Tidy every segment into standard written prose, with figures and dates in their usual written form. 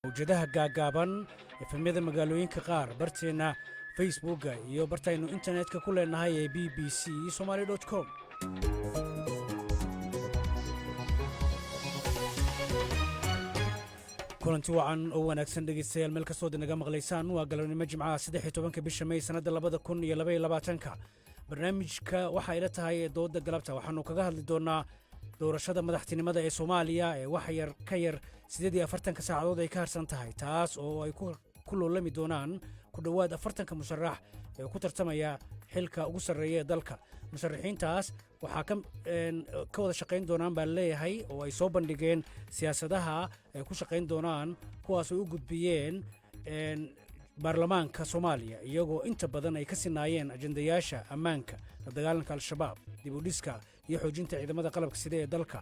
mawjadaha gaagaaban efemyada magaalooyinka qaar barteena facebooka iyo bartaynu internetka ku leenahay ee bbc somali.com. kulanti wacan oo wanaagsan dhegeystayaal meel kastoo naga maqlaysaan waa galabnimo jimcaha 13 bisha May sanada 2022. barnaamijka waxa ila tahay dooda galabta waxaanu kaga hadli doonaa doorashada madaxtinimada ee Soomaaliya ee wax yar ka yar 48 saacadood ay ka harsan tahay, taas oo ay ku loolami doonaan ku dhawaad 40 musharax ee ku tartamaya xilka ugu sarreeya ee dalka. musharaxiintaas waxaa ka wada shaqayn doonaan baa leeyahay oo ay soo bandhigeen siyaasadaha ay ku shaqayn doonaan, kuwaas oo u gudbiyeen baarlamaanka Soomaaliya iyagoo inta badan ay ka sinaayeen ajendayaasha ammaanka, la dagaalanka al-shabaab, dib u dhiska iyo xoojinta ciidamada qalabka sida ee dalka,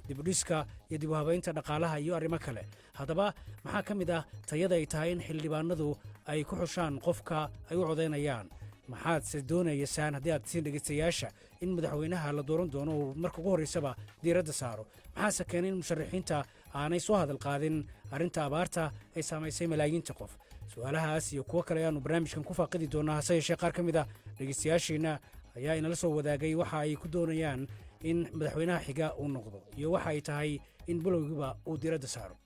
dib u dhiska iyo dib u habaynta dhaqaalaha iyo arrimo kale. haddaba maxaa ka mid ah tayada ay tahay in xildhibaanadu ay ku xushaan qofka ay u codaynayaan? maxaad se doonaysaan haddii aad siin dhegeystayaasha in madaxweynaha la dooran doono uu marka ugu horreysaba diiradda saaro? maxaase keenay in musharaxiinta aanay soo hadal qaadin arrinta abaarta ay saamaysay malaayiinta qof? su'aalahaas iyo kuwo kale ayaannu barnaamijkan ku faaqidi doonaa. hase yeeshee qaar ka mid a dhegeystayaasheenna ayaa inala soo wadaagay waxa ay ku doonayaan in madaxweynaha xiga uu noqdo iyo waxa ay tahay in bilowgiiba uu diiradda saaro.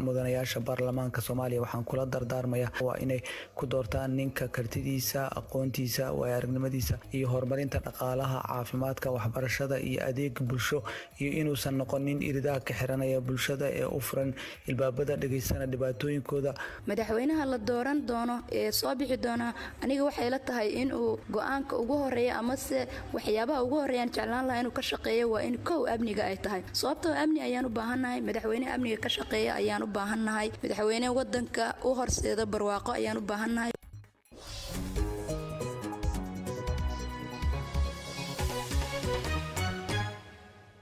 mudanayaasha baarlamaanka Soomaaliya waxaan kula dardaarmayaa waa inay ku doortaan ninka kartidiisa, aqoontiisa, waayo-aragnimadiisa iyo horumarinta dhaqaalaha, caafimaadka, waxbarashada iyo adeeg bulsho, iyo inuusan noqonin iridaha ka xiranaya bulshada ee u furan ilbaabada dhageysana dhibaatooyinkooda. madaxweynaha la dooran doono ee soo bixi doona, aniga waxay la tahay inuu go'aanka ugu horeeya ama se waxyaabaha ugu horeeyaan jeclaan lahaa inuu ka shaqeeyo waa in kow amniga ay tahay, sababtoo amni ayaan u baahannahay. madaxweyne amniga ka shaqeeya ayaan u baahannahay. madaxweyne wadanka u horseeda barwaaqo ayaan u baahannahay.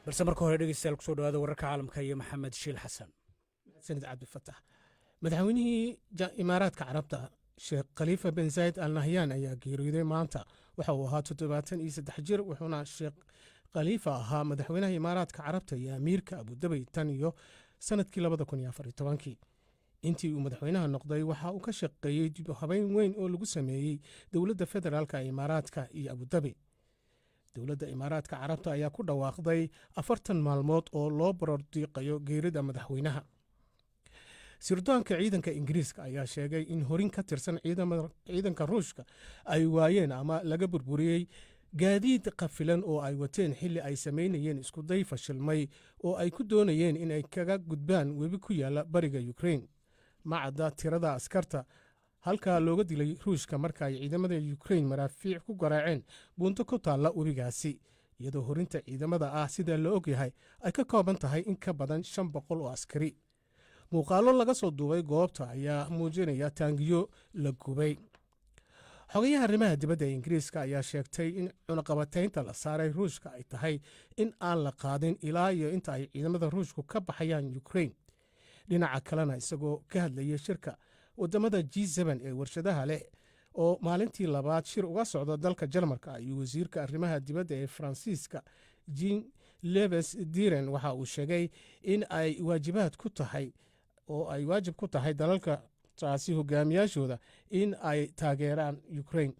balse marka hore dhegeystayaal kusoo dhawaada wararka caalamka iyo maxamed shiil xasan. sanad cabdifatax. madaxweynihii imaaraadka carabta sheekh khaliifa bin zayd al nahyan ayaa geeriyooday maanta. waxa uu ahaa 73 jir, wuxuuna sheekh khaliifa ahaa madaxweynaha imaaraadka carabta iyo amiirka abudabay tan iyo sanadkii 2014. intii uu madaxweynaha noqday waxa uu ka shaqeeyey dib u habeyn weyn oo lagu sameeyey dowladda federaalka ee imaaraadka iyo abudabi. dowladda imaaraadka carabta ayaa ku dhawaaqday 40 maalmood oo loo barordiiqayo geerida madaxweynaha. sirdoonka ciidanka ingiriiska ayaa sheegay in horin ka tirsan ciidanka ruushka ay waayeen ama laga burburiyey gaadiid qafilan oo ay wateen xilli ay samaynayeen iskuday fashilmay oo ay ku doonayeen inay kaga gudbaan webi ku yaala bariga Ukraine. ma cadda tirada askarta halkaa looga dilay ruushka marka ay ciidamada Ukraine maraafiic ku garaaceen buunto ku taalla webigaasi, iyadoo horinta ciidamada ah sida la ogyahay ay ka kooban tahay in ka badan 500 oo askari. muuqaallo laga soo duubay goobta ayaa muujinaya taangiyo la gubay. xogayaha arrimaha dibadda ee ingiriiska ayaa sheegtay in cunaqabataynta la saaray ruushka ay tahay in aan la qaadin ilaa iyo inta ay ciidamada ruushku ka baxayaan Ukraine. dhinaca kalena isagoo ka hadlayay shirka wadamada G7 ee warshadaha leh oo maalintii labaad shir uga socda dalka Jarmalka, ayuu wasiirka arrimaha dibadda ee Faransiiska Jean Yves Le Drian waxa uu sheegay in ay waajib ku tahay dalalka taasi hogaamiyaashooda in ay taageeraan Ukraine.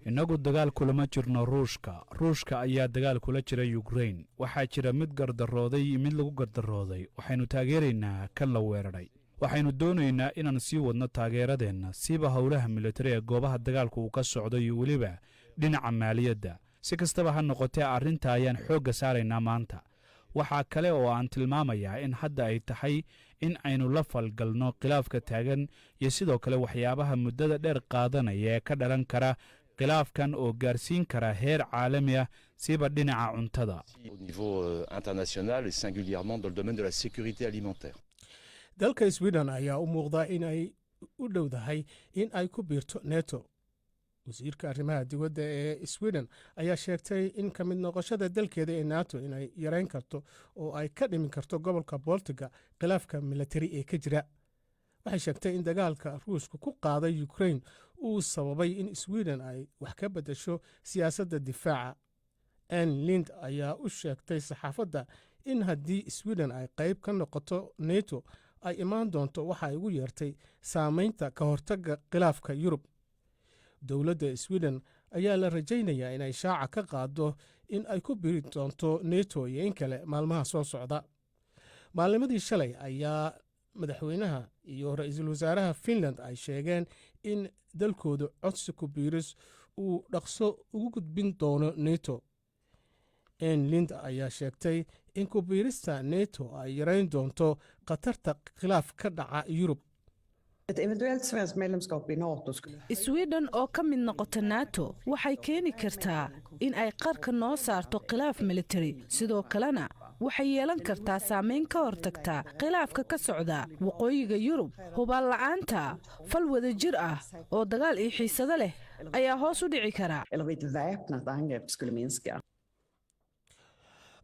innagu dagaal kulama jirno ruushka ayaa dagaal kula jira Ukraine. waxaa jira mid gardarooday iyo mid lagu gardarooday. waxaynu taageeraynaa kan la weeraray. waxaynu doonaynaa inaan sii wadno taageeradeenna siiba howlaha militari ee goobaha dagaalku uu ka socdo iyo weliba dhinaca maaliyadda. si kastaba ha noqotee arrinta ayaan xoogga saaraynaa maanta. waxaa kale oo aan tilmaamayaa in hadda ay tahay in aynu la falgalno khilaafka taagan iyo sidoo kale waxyaabaha muddada dheer qaadanaya ee ka dhalan kara khilaafkan oo gaarsiin kara heer caalami ah siiba dhinaca cuntada. dalka Sweden ayaa u muuqda in ay u dhowdahay in ay ku biirto NATO. wasiirka arrimaha dibadda ee Sweden ayaa sheegtay in ka mid noqoshada dalkeeda ee NATO inay yareyn karto oo ay ka dhimin karto gobolka Baltiga khilaafka militari ee ka jira. waxay sheegtay in dagaalka ruushka ku qaaday Ukraine uu sababay in Sweden ay wax ka bedesho siyaasadda difaaca. Anne Lind ayaa u sheegtay saxaafadda in haddii sweden ay qayb ka noqoto neto ay imaan doonto waxa ay ugu yeertay saamaynta ka hortagga khilaafka yurub. dowladda sweden ayaa la rajaynayaa inay shaaca ka qaado in ay ku biri doonto neto iyo in kale maalmaha soo socda. maalnimadii shalay ayaa madaxweynaha iyo ra-iisul wasaaraha finland ay sheegeen in dalkooda codsi ku biiris uu dhaqso ugu gudbin doono neto. lind ayaa sheegtay in ku biirista neto ay yarayn doonto khatarta khilaaf ka dhaca yurub. sweden oo ka mid noqota nato waxay keeni kartaa in ay qarka noo saarto khilaaf militari, sidoo kalena waxay yeelan kartaa saamayn ka hortagta khilaafka ka socda waqooyiga yurub. hubaal la'aanta fal wada jir ah oo dagaal iyo xiisado leh ayaa hoos u dhici kara.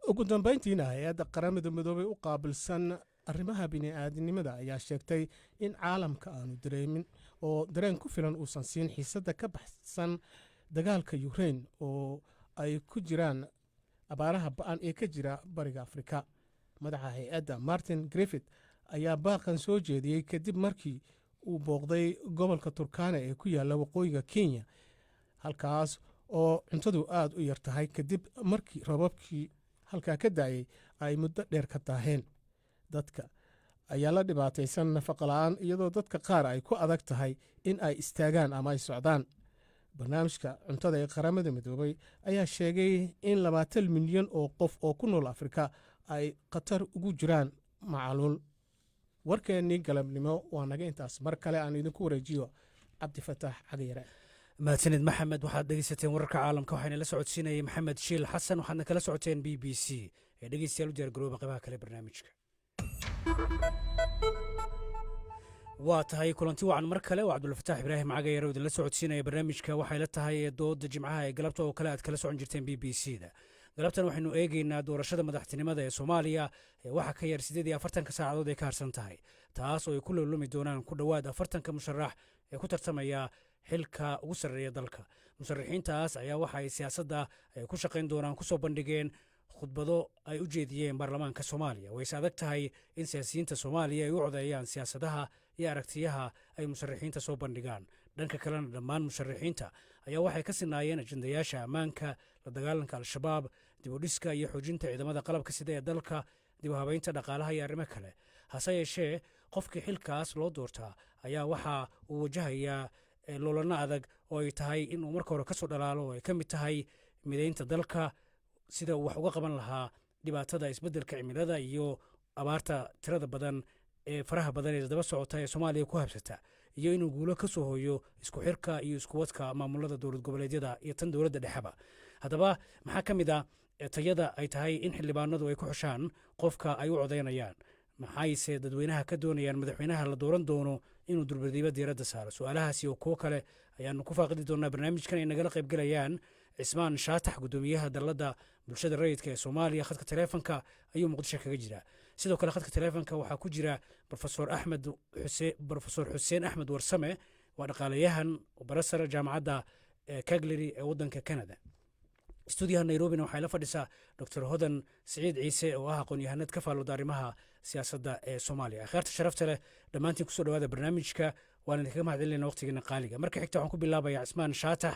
ugu dambayntiina hay-adda qaramada midoobay u qaabilsan arrimaha bini'aadanimada ayaa sheegtay in caalamka aanu dareemin oo dareen ku filan uusan siin xiisadda ka baxsan dagaalka ukrain oo ay ku jiraan abaaraha ba'an ee ka jira bariga afrika. madaxa hay-adda martin griffith ayaa baaqan soo jeediyey kadib markii uu booqday gobolka turkana ee ku yaalla waqooyiga kenya, halkaas oo cuntadu aad u yar tahay kadib markii roobabkii halkaa ka daayey ay muddo dheer ka daaheen. dadka ayaa la dhibaataysan nafaqa la'aan iyadoo dadka qaar ay ku adag tahay in ay istaagaan ama ay socdaan. barnaamijka cuntada ee qaramada midoobay ayaa sheegay in 20 milyan oo qof oo ku nool afrika ay khatar ugu jiraan macaluul. warkeennii galabnimo waa naga intaas. mar kale aan idinku wareejiyo cabdifataax cagayare. mahadsanid maxamed. waxaad dhegeysateen wararka caalamka waxaana la socodsiinayay maxamed shiil xasan. waxaadna kala socoteen b b c ee dhegeystayaal u diyaargarooba qaybaha kale barnaamijka. waa tahay kulanti wacan mar kale oo cabdulfataax ibraahim cagayare oo idinla socodsiinaya barnaamijka. waxay la tahay dooda jimcaha ee galabta oo kale aad kala socon jirteen b b c da. galabtan waxaynu eegaynaa doorashada madaxtinimada ee soomaaliya ee waxa ka yar 48 saacadood ay ka harsan tahay, taas oo ay ku lulumi doonaan ku dhowaad 40 musharax ee ku tartamaya xilka ugu sarreeya dalka. musharaxiintaas ayaa waxa ay siyaasadda ay ku shaqayn doonaan kusoo bandhigeen khudbado ay u jeediyeen baarlamaanka soomaaliya. wayse adag tahay in siyaasiyiinta soomaaliya ay u codeeyaan siyaasadaha iyo aragtiyaha ay musharaxiinta soo bandhigaan. dhanka kalena dhammaan musharaxiinta ayaa waxay ka sinaayeen ajendayaasha ammaanka, la dagaalanka al-shabaab, dib u dhiska iyo xoojinta ciidamada qalabka sida ee dalka, dib u habaynta dhaqaalaha iyo arrimo kale. hase yeeshee qofkii xilkaas loo doortaa ayaa waxa uu wajahayaa loolana adag oo ay tahay inuu marka hore ka soo dhalaalo oo ay ka mid tahay midaynta dalka, sida uu wax uga qaban lahaa dhibaatada isbeddelka cimilada iyo abaarta tirada badan ee faraha badan ee daba socota ee soomaaliya ku habsata, iyo inuu guulo ka soo hooyo isku xirka iyo isku wadka maamulada dowlad goboleedyada iyo tan dowladda dhexeba. haddaba maxaa ka mid a tayada ay tahay in xildhibaanadu ay ku xushaan qofka ay u codaynayaan? maxayse dadweynaha ka doonayaan madaxweynaha la dooran doono inuu durbadiiba diiradda saaro? su-aalahaasi oo kuwo kale ayaanu ku faaqidi doonaa barnaamijkan ay nagala qaybgelayaan cismaan shaatax, guddoomiyaha dalladda bulshada rayidka ee soomaaliya. khadka taleefonka ayuu muqdisho kaga jira. sidoo kale khadka taleefonka waxaa ku jira brofesor xuseen axmed warsame, waa dhaqaalayahan barasar jaamacadda Calgary ee waddanka Canada. stuudiyaha nairobina waxay la fadhisaa dr hodan siciid ciise oo ah aqoon-yahanad ka faalooda arrimaha siyaasadda ee soomaaliya. akhyaarta sharafta leh dhammaantiin kusoo dhawaada barnaamijka. waan idinkaga mahadcelinayna waqtigeena qaaliga. marka xigta waxaan ku bilaabayaa cismaan shaatax,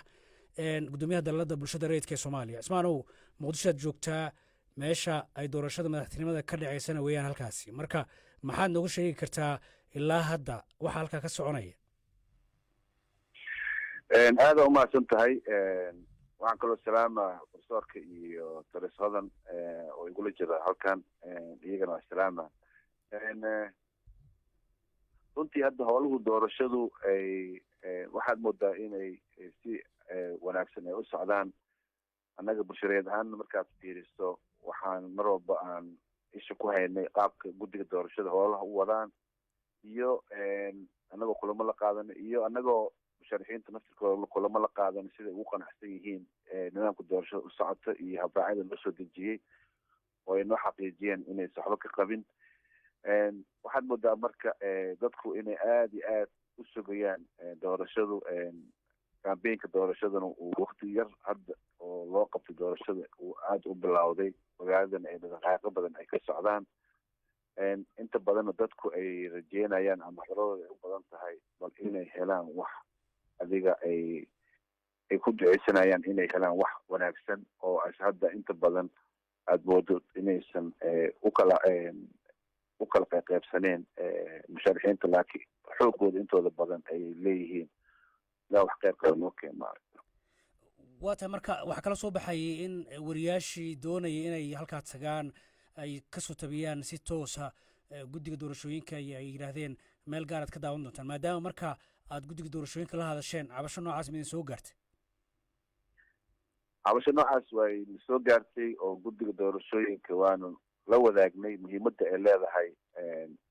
gudoomiyaha dalladda bulshada rayidka ee soomaaliya. cismaanow, muqdishoaad joogtaa, meesha ay doorashada madaxtinimada ka dhaceysana weeyaan halkaasi. marka maxaad nooga sheegi kartaa ilaa hadda waxa halkaa ka soconaya? aada umahadsan tahay. waxaan kaloo salaama profesorka iyo tores hodan oo igula jira halkan, iyagana waa salaama. runtii hadda howluhu doorashadu waxaad moodaa inay si wanaagsan ay u socdaan. annaga bulshareed ahaan markaad fiiriso waxaan mar walba aan isha ku haynay qaabka guddiga doorashada howlaha u wadaan, iyo annagoo kulamo la qaadana, iyo annagoo musharaxiinta naftirkooda kulamo la qaadan siday ugu qanacsan yihiin nidaamka doorashada u socota iyo habraacyada loo soo dejiyey oo ay noo xaqiijiyeen inaysan waxba ka qabin. waxaad moodaa marka dadku inay aada iyo aad u sugayaan doorashadu. kambeynka doorashadana uu wakti yar hadda oo loo qabtay doorashada uu aada u bilowday magaaladana ay dhaqaaqo badan ay ka socdaan inta badanna dadku ay rajeynayaan ama xeladooda ay u badan tahay bal inay helaan wax adiga ay ku duceysanayaan inay helaan wax wanaagsan oo as hadda inta badan aada moodo inaysan u kala qaybsaneen musharaxiinta laakiin xoogooda intooda badan ay leeyihiin ilaa wax qayb kale noo keen maaragta waa tahay marka waxaa kala soo baxayay in wariyaashii doonayay inay halkaa tagaan ay ka soo tabiyaan si toosa guddiga doorashooyinka ay yidhaahdeen meel gaaraad ka daawan doontaan maadaama marka aad guddiga doorashooyinka la hadasheen cabasho noocaas midin soo gaartay cabasho noocaas way soo gaartay oo guddiga doorashooyinka waanu la wadaagnay muhiimadda ay leedahay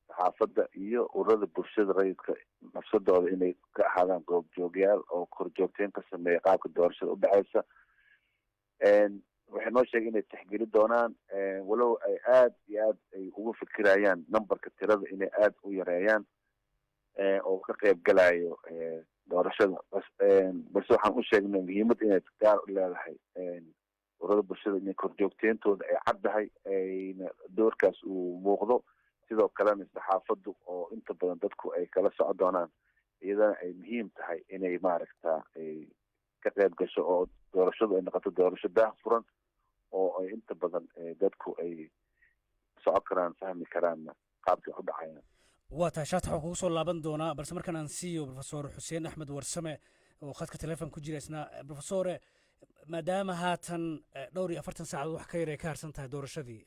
saxaafadda iyo ururada bulshada rayidka nafsadooda inay ka ahaadaan goobjoogyaal oo korjoogteen ka sameeya qaabka doorashada u dhexeysa waxay noo sheegay inay tixgeli doonaan walow ay aada iyo aad ay ugu fikirayaan numberka tirada inay aada u yareeyaan oo ka qayb galayo doorashada balse waxaan u sheegnay muhiimad inay gaar u leedahay ururada bulshada inay korjoogteentooda ay caddahay ayna doorkaas uu muuqdo sidoo kalena saxaafaddu oo inta badan dadku ay kala soco doonaan iyadana ay muhiim tahay inay maaragta ay ka qayb gasho oo doorashadu ay noqoto doorasho daah furan oo ay inta badan dadku ay soco karaan fahmi karaanna qaabkay u dhacayaan waa tahay shaatax waxaan kugu soo laaban doonaa balse markaan aan siiyo profesor xuseen axmed warsame oo khadka teleefon ku jira isna profesore maadaama haatan dhowr iyo 40 saacadood wax ka yar ay ka harsan tahay doorashadii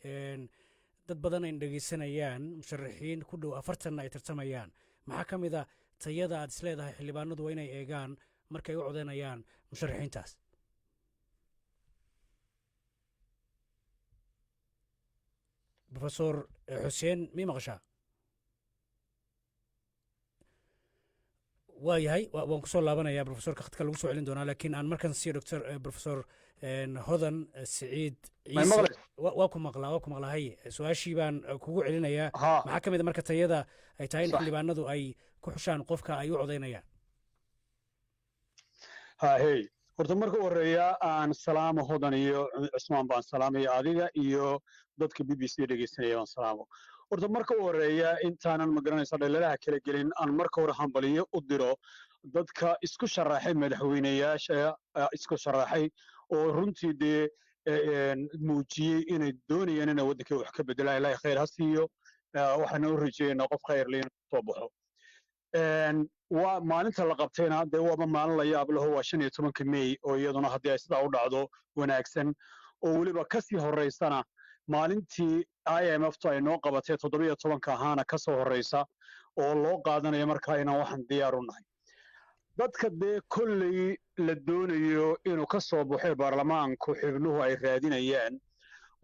dad badan ay dhegeysanayaan musharaxiin ku dhow 40 ay tartamayaan maxaa ka mid ah tayada aad isleedahay xildhibaanadu waa inay eegaan markay u codeynayaan musharaxiintaas profesor xuseen mii maqashaa waa yahay waan ku soo laabanayaa profesorka khadka lagu soo celin doonaa laakiin aan markan siiyo doctor profesor hodan siciid ciise waa ku maqlaa haye su-aashii baan kugu celinayaa maxaa ka mid a marka tayada ay tahay in xildhibaanadu ay ku xushaan qofka ay u codeynayaan hey horta marka horeeya aan salaamo hodan iyo cusmaan baan salaamaya adiga iyo dadka b b c dhegeysanaya baan salaamo horta marka horeeya intaanan magaranaysa dhalalaha kala gelin aan marka hore hambaliyo u diro dadka isku sharaxay madaxweynayaasha isku sharaxay oo runtii dee muujiyey inay doonayaan inay waddanka wax ka bedelaan ilaahay khayr ha siiyo waxaana u rajeeynaa qof khayr leh inuu soo baxo waa maalinta la qabtayna dee waaba maalin la yaab laho waa 15 May oo iyaduna haddii ay sidaa u dhacdo wanaagsan oo weliba kasii horeysana maalintii IMF-tu ay noo qabatay 17 ahaana ka soo horeysa oo loo qaadanayo markaa inaan waxaan diyaar u nahay dadka dee kolley la doonayo inuu ka soo baxo baarlamaanku xubnuhu ay raadinayaan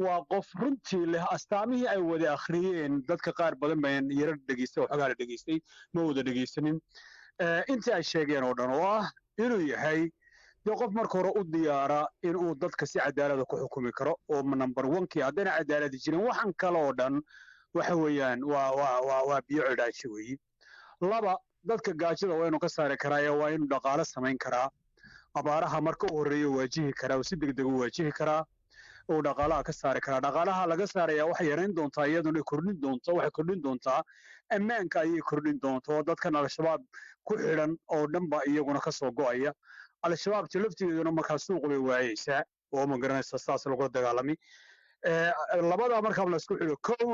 waa qof runtii leh astaamihii ay wada akhriyeen dadka qaar badan baan yara dhageystay oo xogaa la dhageystay ma wada dhegeysanin intii ay sheegeen oo dhan oo ah inuu yahay dee qof marka hore u diyaara inuu dadka si cadaalada ku xukumi karo oo number 1kii haddana cadaaladi jirin waxaan kale oo dhan waxa weeyaan waa biyo cidhaaji weeyi laba dadka gaajada waa inuu ka saari karaa waa inuu dhaqaale samayn karaa abaaraha marka u horreeya waajihi karaa oo si degdeg u waajihi karaa oo dhaqaalaha ka saari karaa dhaqaalaha laga saaraya waxay yarayn doontaa iyaduna waxay kordhin doontaa ammaanka ayay kordhin doontaa oo dadkan al-shabaab ku xidhan oo dhanba iyaguna ka soo go'aya al-shabaabta lafteeduna markaa suuq bay waayeysaa oo ma garanaysa saas lagula dagaalami labada markaa la isku xidho kow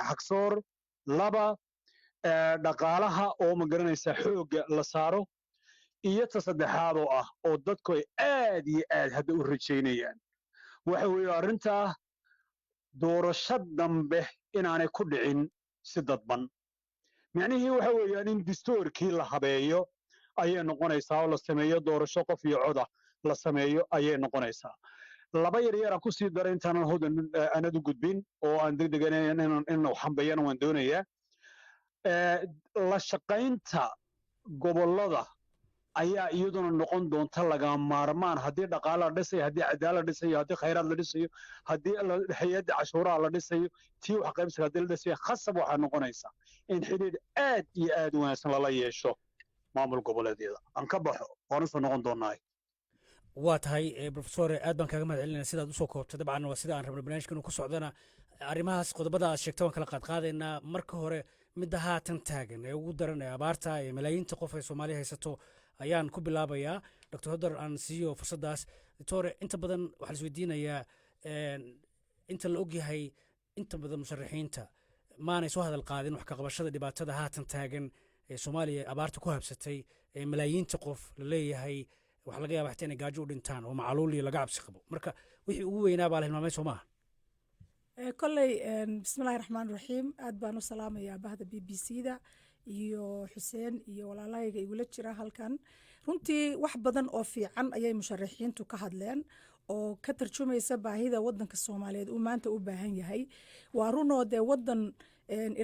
xaqsoor laba dhaqaalaha oo ma garanaysa xoogga la saaro iyo ta saddexaad oo ah oo dadku ay aad iyo aad hadda u rajaynayaan waxa weeye arrintaa doorasho dambe inaanay ku dhicin si dadban micnihii waxa weeyaan in dastuurkii la habeeyo ayay noqonaysaa oo la sameeyo doorasho qof iyo coda la sameeyo ayay noqonaysaa laba yaryar aan ku sii dara intaanan hodan aanad u gudbin oo aan degdegan inuu xambeeyana waan doonayaa la shaqaynta gobollada ayaa iyaduna noqon doonta laga maarmaan haddii dhaqaale la dhisayo haddii cadaalad la dhisayo haddii khayraad la dhisayo haddii hay-adda cashuuraha la dhisayo tii wax qaybsiga haddii la dhisayo khasab waxaa noqonaysa in xidhiidh aad iyo aad wanaagsan lala yeesho maamul goboleedyada aan ka baxo waan usoo noqon doonaa waa tahay profesore aad baan kaaga mahad celinaya sidaad usoo koobtay dabcan waa sida aan rabno barnaamijka inuu ku socdana arrimahaas qodobada aad sheegta waan kala qaadqaadaynaa marka hore midda haatan taagan ee ugu daran ee abaarta ee malaayiinta qof ee soomaaliya haysato ayaan ku bilaabayaa dr hodar aan siiyo fursaddaas doctore inta badan waxaa la isweydiinayaa inta la ogyahay inta badan musharaxiinta maanay soo hadal qaadin wax ka qabashada dhibaatada haatan taagan ee soomaaliya abaarta ku habsatay ee malaayiinta qof la leeyahay waxa laga yaaba xataa inay gaajo u dhintaan oo macaluul iyo laga cabsi qabo marka wixii ugu weynaa baa la hilmaamay soo maaha kolley bismillahi raxmaan raxiim aad baan u salaamayaa bahda b b c da iyo xuseen iyo walaalahayga igula jira halkan runtii wax badan oo fiican ayay musharaxiintu ka hadleen oo ka tarjumaysa baahida wadanka soomaaliyeed uu maanta u baahan yahay waa runoo dee wadan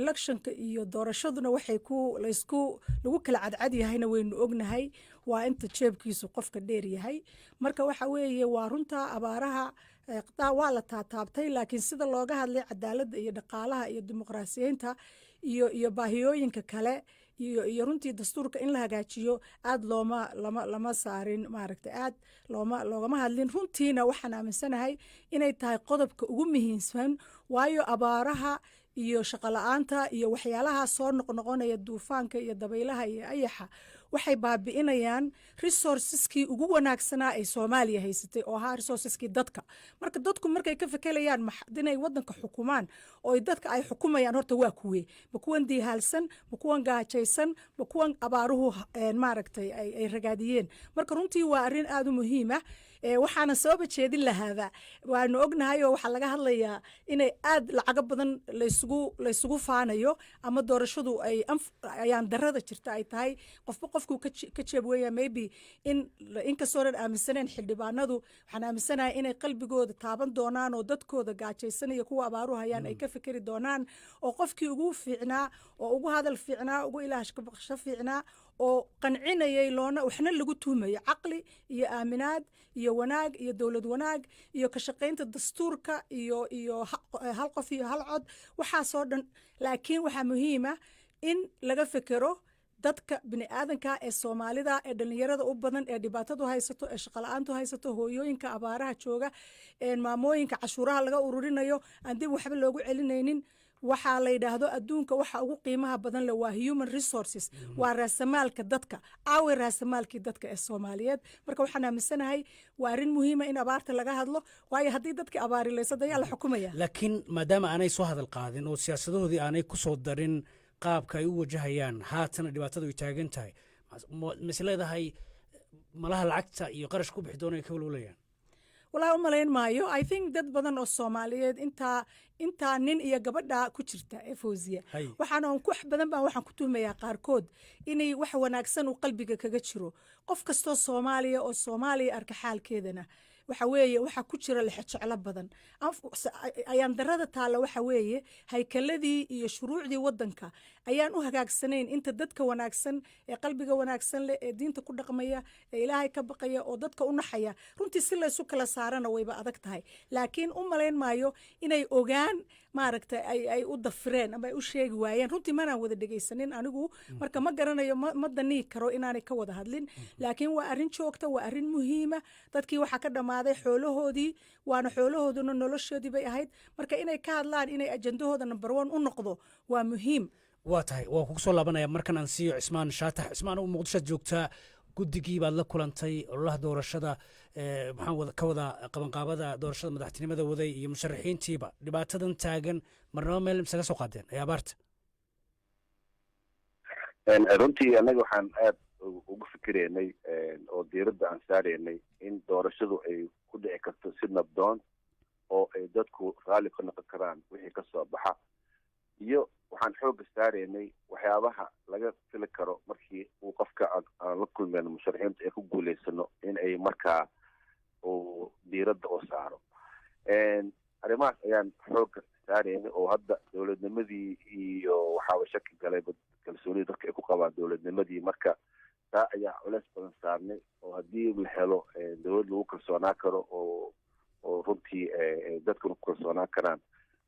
electionka iyo doorashaduna waxay lagu kala cadcad yahayna waynu ognahay waa inta jeebkiisu qofka dheer yahay marka waxa weeye waa runta abaaraha waa la taataabtay laakiin sida looga hadlay cadaaladda iyo dhaqaalaha iyo dimuqraasiyiinta iyo baahiyooyinka kale iyo runtii dastuurka in la hagaajiyo aad lama saarin maaragta aad loogama hadlin runtiina waxaan aaminsanahay inay tahay qodobka ugu muhiimsan waayo abaaraha iyo shaqola'aanta iyo waxyaalaha soo noqnoqonaya duufaanka iyo dabaylaha iyo ayaxa waxay baabi'inayaan resourceskii ugu wanaagsanaa ay soomaaliya haysatay oo ahaa resourceskii dadka marka dadku markay ka fekelayaan inay wadanka xukumaan oo dadka ay xukumayaan horta waa kuwee ma kuwan diihaalsan ma kuwan gaajaysan ma kuwan abaaruhu maaragtay ay ragaadiyeen marka runtii waa arrin aad u muhiim ah waxaana sababa jeedin lahaada waanu ognahay oo waxaa laga hadlayaa inay aad lacago badan laysugu faanayo ama doorashadu ayaan darada jirta ay tahay qofba qofkuu ka jeeb weeya maybe inkastoo dhan aaminsaneen xildhibaanadu waxaan aaminsanahay inay qalbigooda taaban doonaan oo dadkooda gaajaysan iyo kuwa abaaru hayaan ay ka fikeri doonaan oo qofkii ugu fiicnaa oo ugu hadal fiicnaa ugu ilaashkabaqsho fiicnaa oo qancinayay waxna lagu tuhmayo caqli iyo aaminaad iyo wanaag iyo dowlad wanaag iyo ka shaqaynta dastuurka iyo hal qof iyo hal cod waxaasoo dhan laakiin waxaa muhiima in laga fekero dadka bini aadanka ee soomaalida ee dhalinyarada u badan ee dhibaatadu haysato ee shaqola'aantu haysato hooyooyinka abaaraha jooga maamooyinka cashuuraha laga ururinayo aan dib waxba loogu celinaynin waxaa la yidhaahdo adduunka waxa ugu qiimaha badan le waa human resources waa raasamaalka dadka aawe raasamaalkii dadka ee soomaaliyeed marka waxaan aaminsanahay waa arrin muhiima in abaarta laga hadlo waayo haddii dadkii abaarilaysad ayaa la xukumaya laakiin maadaama aanay soo hadal qaadin oo siyaasadahoodii aanay ku soo darin qaabka ay u wajahayaan haatana dhibaatadu ay taagan tahay mase leedahay malaha lacagta iyo qarash ku bixi doona ay ka walwalayaan walaa u malayn maayo I think dad badan oo soomaaliyeed intaa nin iyo gabadha ku jirta ee fawziya waxaan wax badan baan waxaan ku tuhmayaa qaarkood inay wax wanaagsan uu qalbiga kaga jiro qof kastoo soomaaliya oo soomaaliya arka xaalkeedana waxa weeye waxa ku jira lixjeclo badan ayaan darada taala waxa weeye haykaladii iyo shuruucdii wadanka ayaan u hagaagsanayn inta dadka wanaagsan ee qalbiga wanaagsan leh ee diinta ku dhaqmaya ee ilaahay ka baqaya oo dadka u naxaya runtii si laysu kala saarana wayba adag tahay laakiin u malayn maayo inay ogaan maaragtay ay u dafireen ama ay u sheegi waayeen runtii manaan wada dhegaysanin anigu marka ma garanayo ma danii karo inaanay ka wada hadlin laakiin waa arrin joogta waa arrin muhiima dadkii waxaa ka dhammaaday xoolahoodii waana xoolahooduna noloshoodii bay ahayd marka inay ka hadlaan inay ajandahooda number one u noqdo waa muhiim waa tahay waa kugu soo laabanaya markan aan siiyo cismaan shaatax cismaan u muqdishoad joogtaa guddigii baad la kulantay ololaha doorashada maxaan ka wada qabanqaabada doorashada madaxtinimada waday iyo musharaxiintiiba dhibaatadan taagan marnaba meel isaga soo qaadeen ee abaarta runtii annaga waxaan aad ugu fikiraynay oo diiradda aan saaraynay in doorashadu ay ku dhici karto si nabdoon oo ay dadku raalli ka noqon karaan wixii ka soo baxa iyo waxaan xoogga saaraynay waxyaabaha laga fili karo markii uu qofka aan la kulmeyno musharaxiinta ay ku guulaysano in ay markaa uu diiradda u saaro arrimahaas ayaan xoogga saaraynay oo hadda dowladnimadii iyo waxaaba shaki galay kalsoonida dadka ay ku qabaan dowladnimadii marka taa ayaa culeys badan saarnay oo haddii la helo dowlad lagu kalsoonaa karo oo runtii dadka lagu kalsoonaa karaan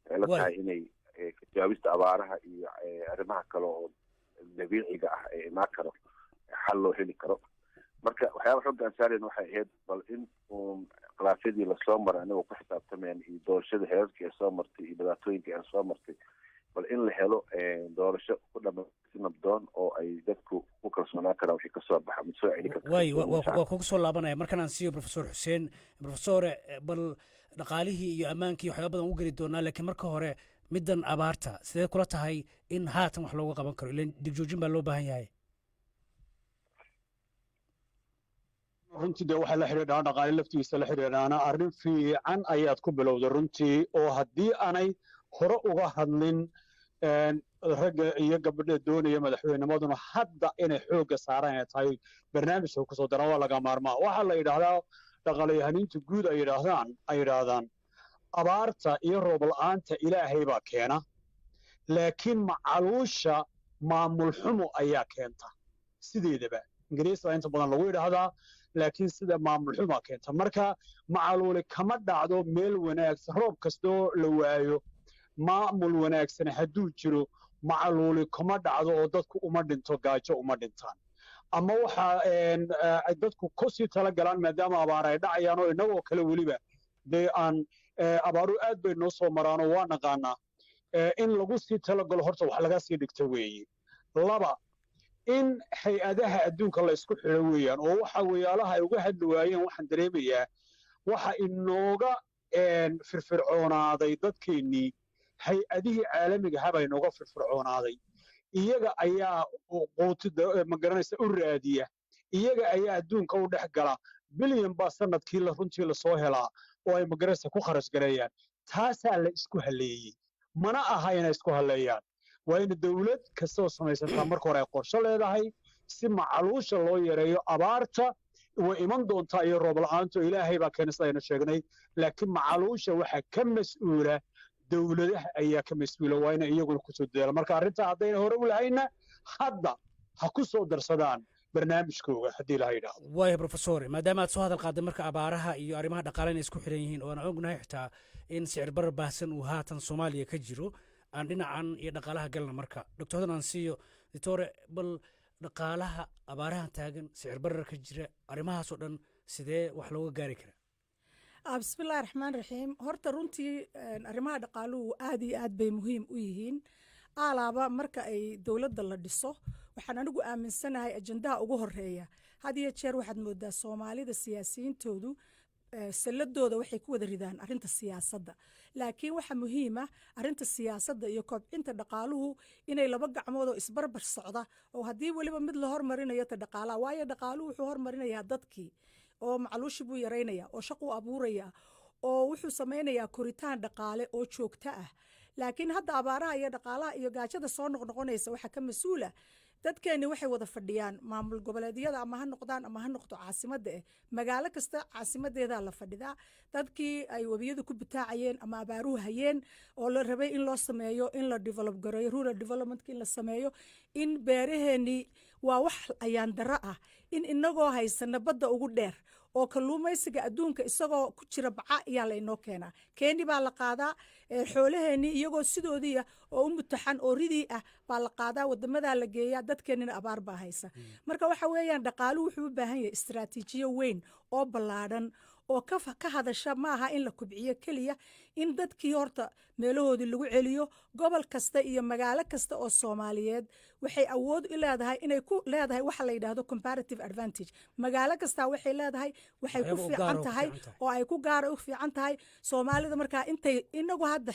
waxay la tahay inay jawaabista abaaraha iyo arrimaha kale oo dabiiciga ah ee imaan karo xal loo heli karo marka waxyaaba xooga aan saarayn waxay ahayd bal in uun khilaafyadii lasoo maray anigoo ku xisaabtameen iyo doorashada heerarkii ay soo martay iyo dhibaatooyinkii ay soo martay bal in la helo doorasho ku dhama si nabdoon oo ay dadku ku kalsoonaan karaan wixii kasoo baxa mid soo celi karta waa kugu soo laabanaya markan aan siiyo professor xuseen professore bal dhaqaalihii iyo ammaankii waxyaaba badan u geli doonaa laakiin marka hore middan abaarta sidee kula tahay in haatan wax looga qaban karo ilan digjoojin baa loo baahan yahay runtii dee waxay la xidhiidhaan dhaqaale laftigiisa la xidhiidhaana arrin fiican ayaad ku bilowday runtii oo haddii aanay hore uga hadlin ragga iyo gabadha doonaya madaxweynimaduna hadda inay xoogga saaraan inay tahay barnaamijka kusoo daran waa laga maarmaa waxaa la yidhaahdaa dhaqaalayahaniinta guud ay yidhaahdaan abaarta iyo roob la'aanta ilaahay baa keena laakiin macaluusha maamul xumo ayaa keenta sideedaba ingiriis baa inta badan lagu yidhaahdaa laakiin sida maamul xumaa keenta marka macaluuli kama dhacdo meel wanaagsan roob kastoo la waayo maamul wanaagsan hadduu jiro macaluuli kama dhacdo oo dadku uma dhinto gaajo uma dhintaan ama waxa dadku kusii tala galaan maadaama abaar ay dhacayaan oo innagoo kale weliba dee aan abaaru aad bay noo soo maraanoo waa naqaanaa in lagu sii talagalo horta wax laga sii dhigto weeye laba in hay-adaha adduunka la isku xidho weeyaan oo waxa weeyaalaha ay uga hadli waayeen waxaan dareemayaa waxa inooga firfircoonaaday dadkeennii hay-adihii caalamiga habaa inooga firfircoonaaday iyaga ayaa quutida magaranaysa u raadiya iyaga ayaa adduunka u dhex gala bilyan baa sanadkii runtii lasoo helaa oo ay magaranaysa ku kharash gareeyaan taasaa la isku haleeyey mana aha inay isku haleeyaan waa in dawlad kastoo samaysataa marka hore ay qorsho leedahay si macaluusha loo yareeyo abaarta way iman doontaa iyo roob la'aanto ilaahay baa keena sidaynu sheegnay laakiin macaluusha waxaa ka mas'uula dawladaha ayaa ka mas'uula waa inay iyaguna kusoo dadaala marka arrintaa haddayna hore u lahayna hadda ha ku soo darsadaan barnaamijkooga haddii laha yidhaahdo waaya professore maadaama aad soo hadal qaaday marka abaaraha iyo arrimaha dhaqaale inay isku xidhan yihiin oo aan ognahay xitaa in sicir barar baahsan uu haatan soomaaliya ka jiro aan dhinacan iyo dhaqaalaha galna marka doctordan aan siiyo doctore bal dhaqaalaha abaarahan taagan sicir barar ka jira arrimahaasoo dhan sidee wax looga gaari karaa bismillahi raxmaan raxiim horta runtii arrimaha dhaqaaluhu aad iyo aad bay muhiim u yihiin alaaba marka ay dowladda la dhiso waxaan anigu aaminsanahay ajandaha ugu horeeya had iyo jeer waxaad moodaa soomaalida siyaasiyiintoodu salladooda waxay ku wada ridaan arrinta siyaasadda laakiin waxa muhiima arrinta siyaasadda iyo kobcinta dhaqaaluhu inay laba gacmood oo isbarbar socda oo haddii weliba mid la hormarinayo ta dhaqaalaha waayo dhaqaaluhu wuxuu hormarinayaa dadkii oo macluushi buu yaraynaya oo shaquu abuuraya oo wuxuu samaynayaa koritaan dhaqaale oo joogto ah laakiin hadda abaaraha iyo dhaqaalaha iyo gaajada soo noqnoqonaysa waxaa ka mas-uula dadkeenni waxay wada fadhiyaan maamul goboleedyada ama ha noqdaan ama ha noqdo caasimadda magaalo kasta caasimadeedaa la fadhidaa dadkii ay webiyadu ku butaacayeen ama abaaruhu hayeen oo la rabay in loo sameeyo in la develop gareeyo rural developmentka in la sameeyo in beeraheennii waa wax ayaan darro ah in inagoo haysana badda ugu dheer oo kalluumaysiga adduunka isagoo ku jira baca ayaa laynoo keenaa keeni baa la qaadaa xoolaheennii iyagoo sidoodii ah oo u mutaxan oo ridii ah baa la qaadaa wadamadaa la geeyaa dadkeennina abaar baa haysa marka waxa weeyaan dhaqaaluhu wuxuu u baahan yahay istaraatiijiyo weyn oo ballaadhan oo ka hadasha maaha in la kubciyo keliya in dadkii horta meelahoodii lagu celiyo gobol kasta iyo magaalo kasta oo soomaaliyeed waxay awood u leedahay inay ku leedahay waxa la yidhaahdo comparative advantage magaalo kasta waxay leedahay waxay ku fiican tahay oo ay ku gaara u fiican tahay soomaalida markaa intay inagu hadda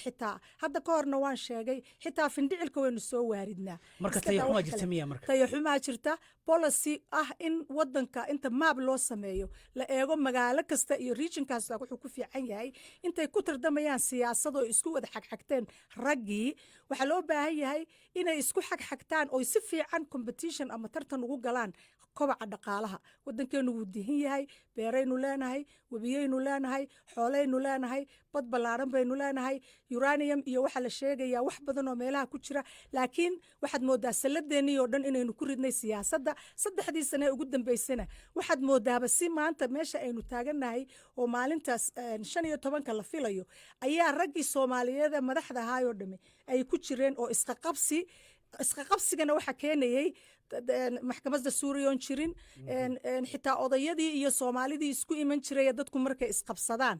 ka horna waan sheegay xitaa findhicilka waynu soo waaridnaa marka tayaxumaa jirta miya marka tayaxumaa jirta policy ah in wadanka inta maab loo sameeyo la eego magaalo kasta iyo regionkaas wuxuu ku fiican yahay intay ku tardamayaan siyaasadoo isku wada xagxagteen raggii waxaa loo baahan yahay inay isku xagxagtaan oo si fiican competition ama tartan ugu galaan kobaca dhaqaalaha wadankeenu wuu dihin yahay beeraynu leenahay webiyaynu leenahay xoolaynu leenahay bad ballaaran baynu leenahay uranium iyo waxaa la sheegayaa wax badan oo meelaha ku jira laakiin waxaad moodaa salladeennii oo dhan inaynu ku ridnay siyaasadda 3 sane ugu dambaysana waxaad moodaaba si maanta meesha aynu taagannahay oo maalintaas 15 la filayo ayaa raggii soomaaliyeed madaxda ahaayoo dhamme ay ku jireen oo isqaqabsi isqa qabsigana waxa keenayay maxkamadda suuriyoon jirin xitaa odayadii iyo soomaalidii isku iman jiray dadku markay isqabsadaan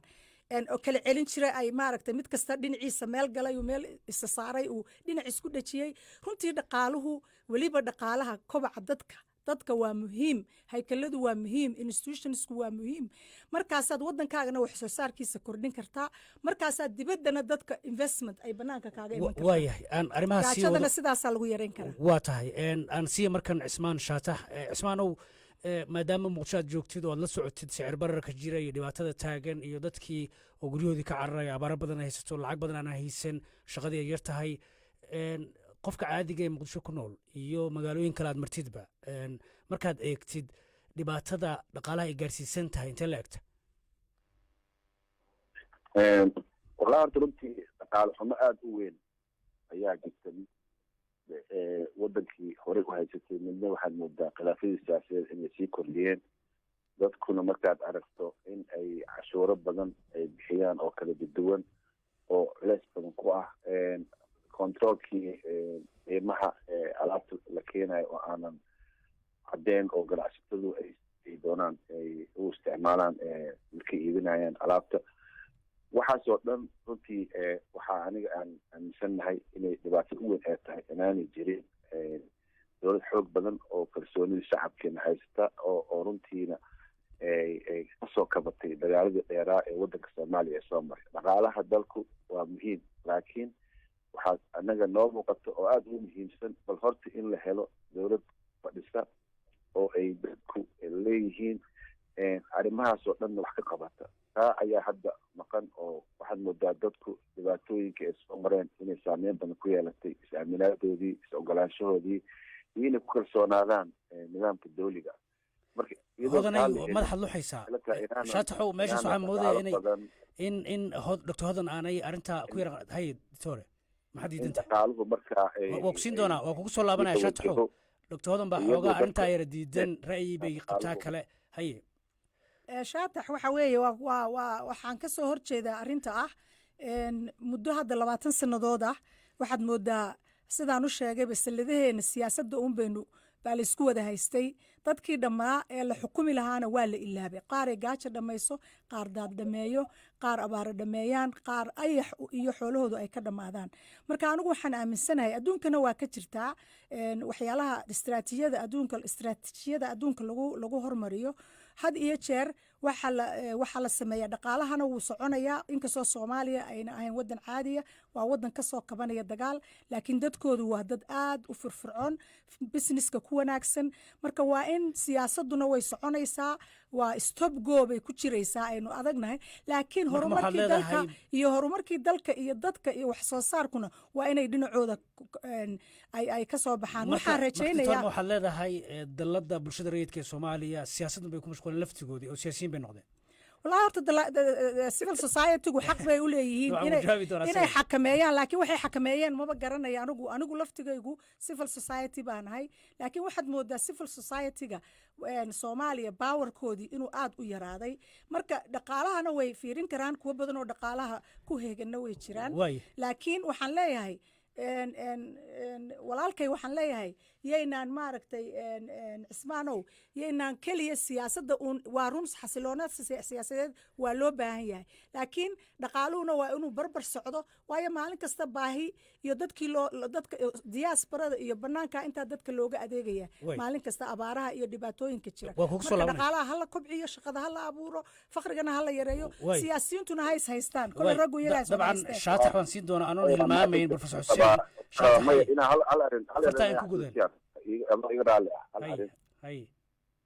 oo kala celin jiray ay maaragtay mid kasta dhinaciisa meel galay uu meel isa saaray uu dhinac isku dhajiyey runtii dhaqaaluhu weliba dhaqaalaha kobaca dadka waa muhiim haykaladu waa muhiim institutionsku waa muhiim markaasaad waddankaagana wax soo saarkiisa kordhin kartaa markaasaad dibaddana dadka investment ay bannaanka kaaga iman kartaa waayahay aan arrimaha gaajadana sidaasaa lagu yareyn karaa waa tahay aan siiya markan cismaan shaatax cismaanow maadaama muqdisho aad joogtid oo aad la socotid sicir bararka jira iyo dhibaatada taagan iyo dadkii oo guryahoodii ka cararaya abaaro badan ay haysato lacag badan aan haysan shaqadii ay yar tahay qofka caadiga ee muqdisho ku nool iyo magaalooyin kale aad martidba markaad eegtid dhibaatada dhaqaalaha ay gaarsiisan tahay intee la egta wallahi horta runtii dhaqaale xumo aada u weyn ayaa jirta wadankii horey u haysatay midna waxaad moodaa khilaafyadii siyaasadeed inay sii kordhiyeen dadkuna markaad aragto in ay cashuuro badan ay bixiyaan oo kala duwan oo culeys badan ku ah controolkii qiimaha alaabta la keenayo oo aanan cadeen oo ganacsatadu ay doonaan ay u isticmaalaan markay iibinayaan alaabta waxaasoo dhan runtii waxaa aniga aan aaminsannahay inay dhibaato u weyn ee tahay inaanay jirin dowlad xoog badan oo kalsoonidii shacabkeena haysata oo runtiina ay kasoo kabatay dagaaladii dheeraa ee waddanka soomaaliya ee soo maray dhaqaalaha dalku waa muhiim laakiin waxaa anaga noo muuqato oo aada ugu muhiimsan bal horta in la helo dowlad fadhisa oo ay dadku leeyihiin arrimahaas oo dhanna wax ka qabata taa ayaa hadda maqan oo waxaad moodaa dadku dhibaatooyinka ay soo mareen inay saameyn badan ku yeelatay is-aaminaadoodii is-ogolaanshahoodii iyo inay ku kalsoonaadaan nidaamka dawliga marka hodanay madaxaad luxaysaa shaataxow meeshaas waxaa moodaya in doctor hodan aanay arrintaa ku yar hay doctore maxaad diidantahay dhaqaaluhu markaa waa ku siin doonaa waa kugu soo laabanaya shaataxow doctor hodan baa xoogaa arrintaa yara diidan ra'yi bay qabtaa kale haye shaatax waxa weeye waxaan ka soo horjeedaa arrinta ah muddo hadda 20 sannadood ah waxaad moodaa sidaan u sheegayba salladaheena siyaasadda uun baynu baa la isku wada haystay dadkii dhammaa ee la xukumi lahaana waa la ilaabay qaar ay gaajo dhammayso qaar daad dhameeyo qaar abaaro dhameeyaan qaar ayax iyo xoolahoodu ay ka dhammaadaan marka anigu waxaan aaminsanahay adduunkana waa ka jirtaa waxyaalaha istiraatiijiyada adduunka lagu hormariyo had iyo jeer waxaa la sameeyaa dhaqaalahana wuu soconayaa inkastoo soomaaliya ayna ahayn waddan caadiya waa waddan ka soo kabanaya dagaal laakiin dadkoodu waa dad aad u firfircoon businesska ku wanaagsan marka waa in siyaasaduna way soconaysaa waa stop go bay ku jiraysaa aynu adagnahay laakiin horumarkii dalka iyo horumarkii dalka iyo dadka iyo wax soo saarkuna waa inay dhinacooda ay ka soo baxaan waxaan rajaynayaa waxaad leedahay dalladda bulshada rayidka ee soomaaliya siyaasaddan bay ku mashquuleen laftigoodii oo siyaasiyiin bay noqdeen والله horta civil society-gu xaq bay u leeyihiin inay xakameeyaan laakiin waxay xakameeyeen maba garanaya anigu laftigaygu civil society baan ahay laakiin waxaad moodaa civil society-ga Soomaaliya powerkoodii inuu aad u yaraaday marka dhaqaalahana way fiirin karaan kuwa badan oo dhaqaalaha ku heegana way jiraan laakiin waxaan leeyahay walaalkay waxaan leeyahay yaynaan maaragtay cismaanow yaynaan keliya siyaasadda waa run xasiloonad siyaasadeed waa loo baahan yahay laakiin dhaqaaluhuna waa inuu barbar socdo waayo maalin kasta baahi iyo dadka diaasbarada iyo banaanka intaa dadka looga adeegaya maalin kasta abaaraha iyo dhibaatooyinka jira marka dhaqaalaha hala kobciyo shaqada hala abuuro faqrigana hala yareeyo siyaasiyiintuna ha is haystaan kole raggu iyagaa is dabcan shaatax waan siin doonaa anoon hilmaamayn professor xuseen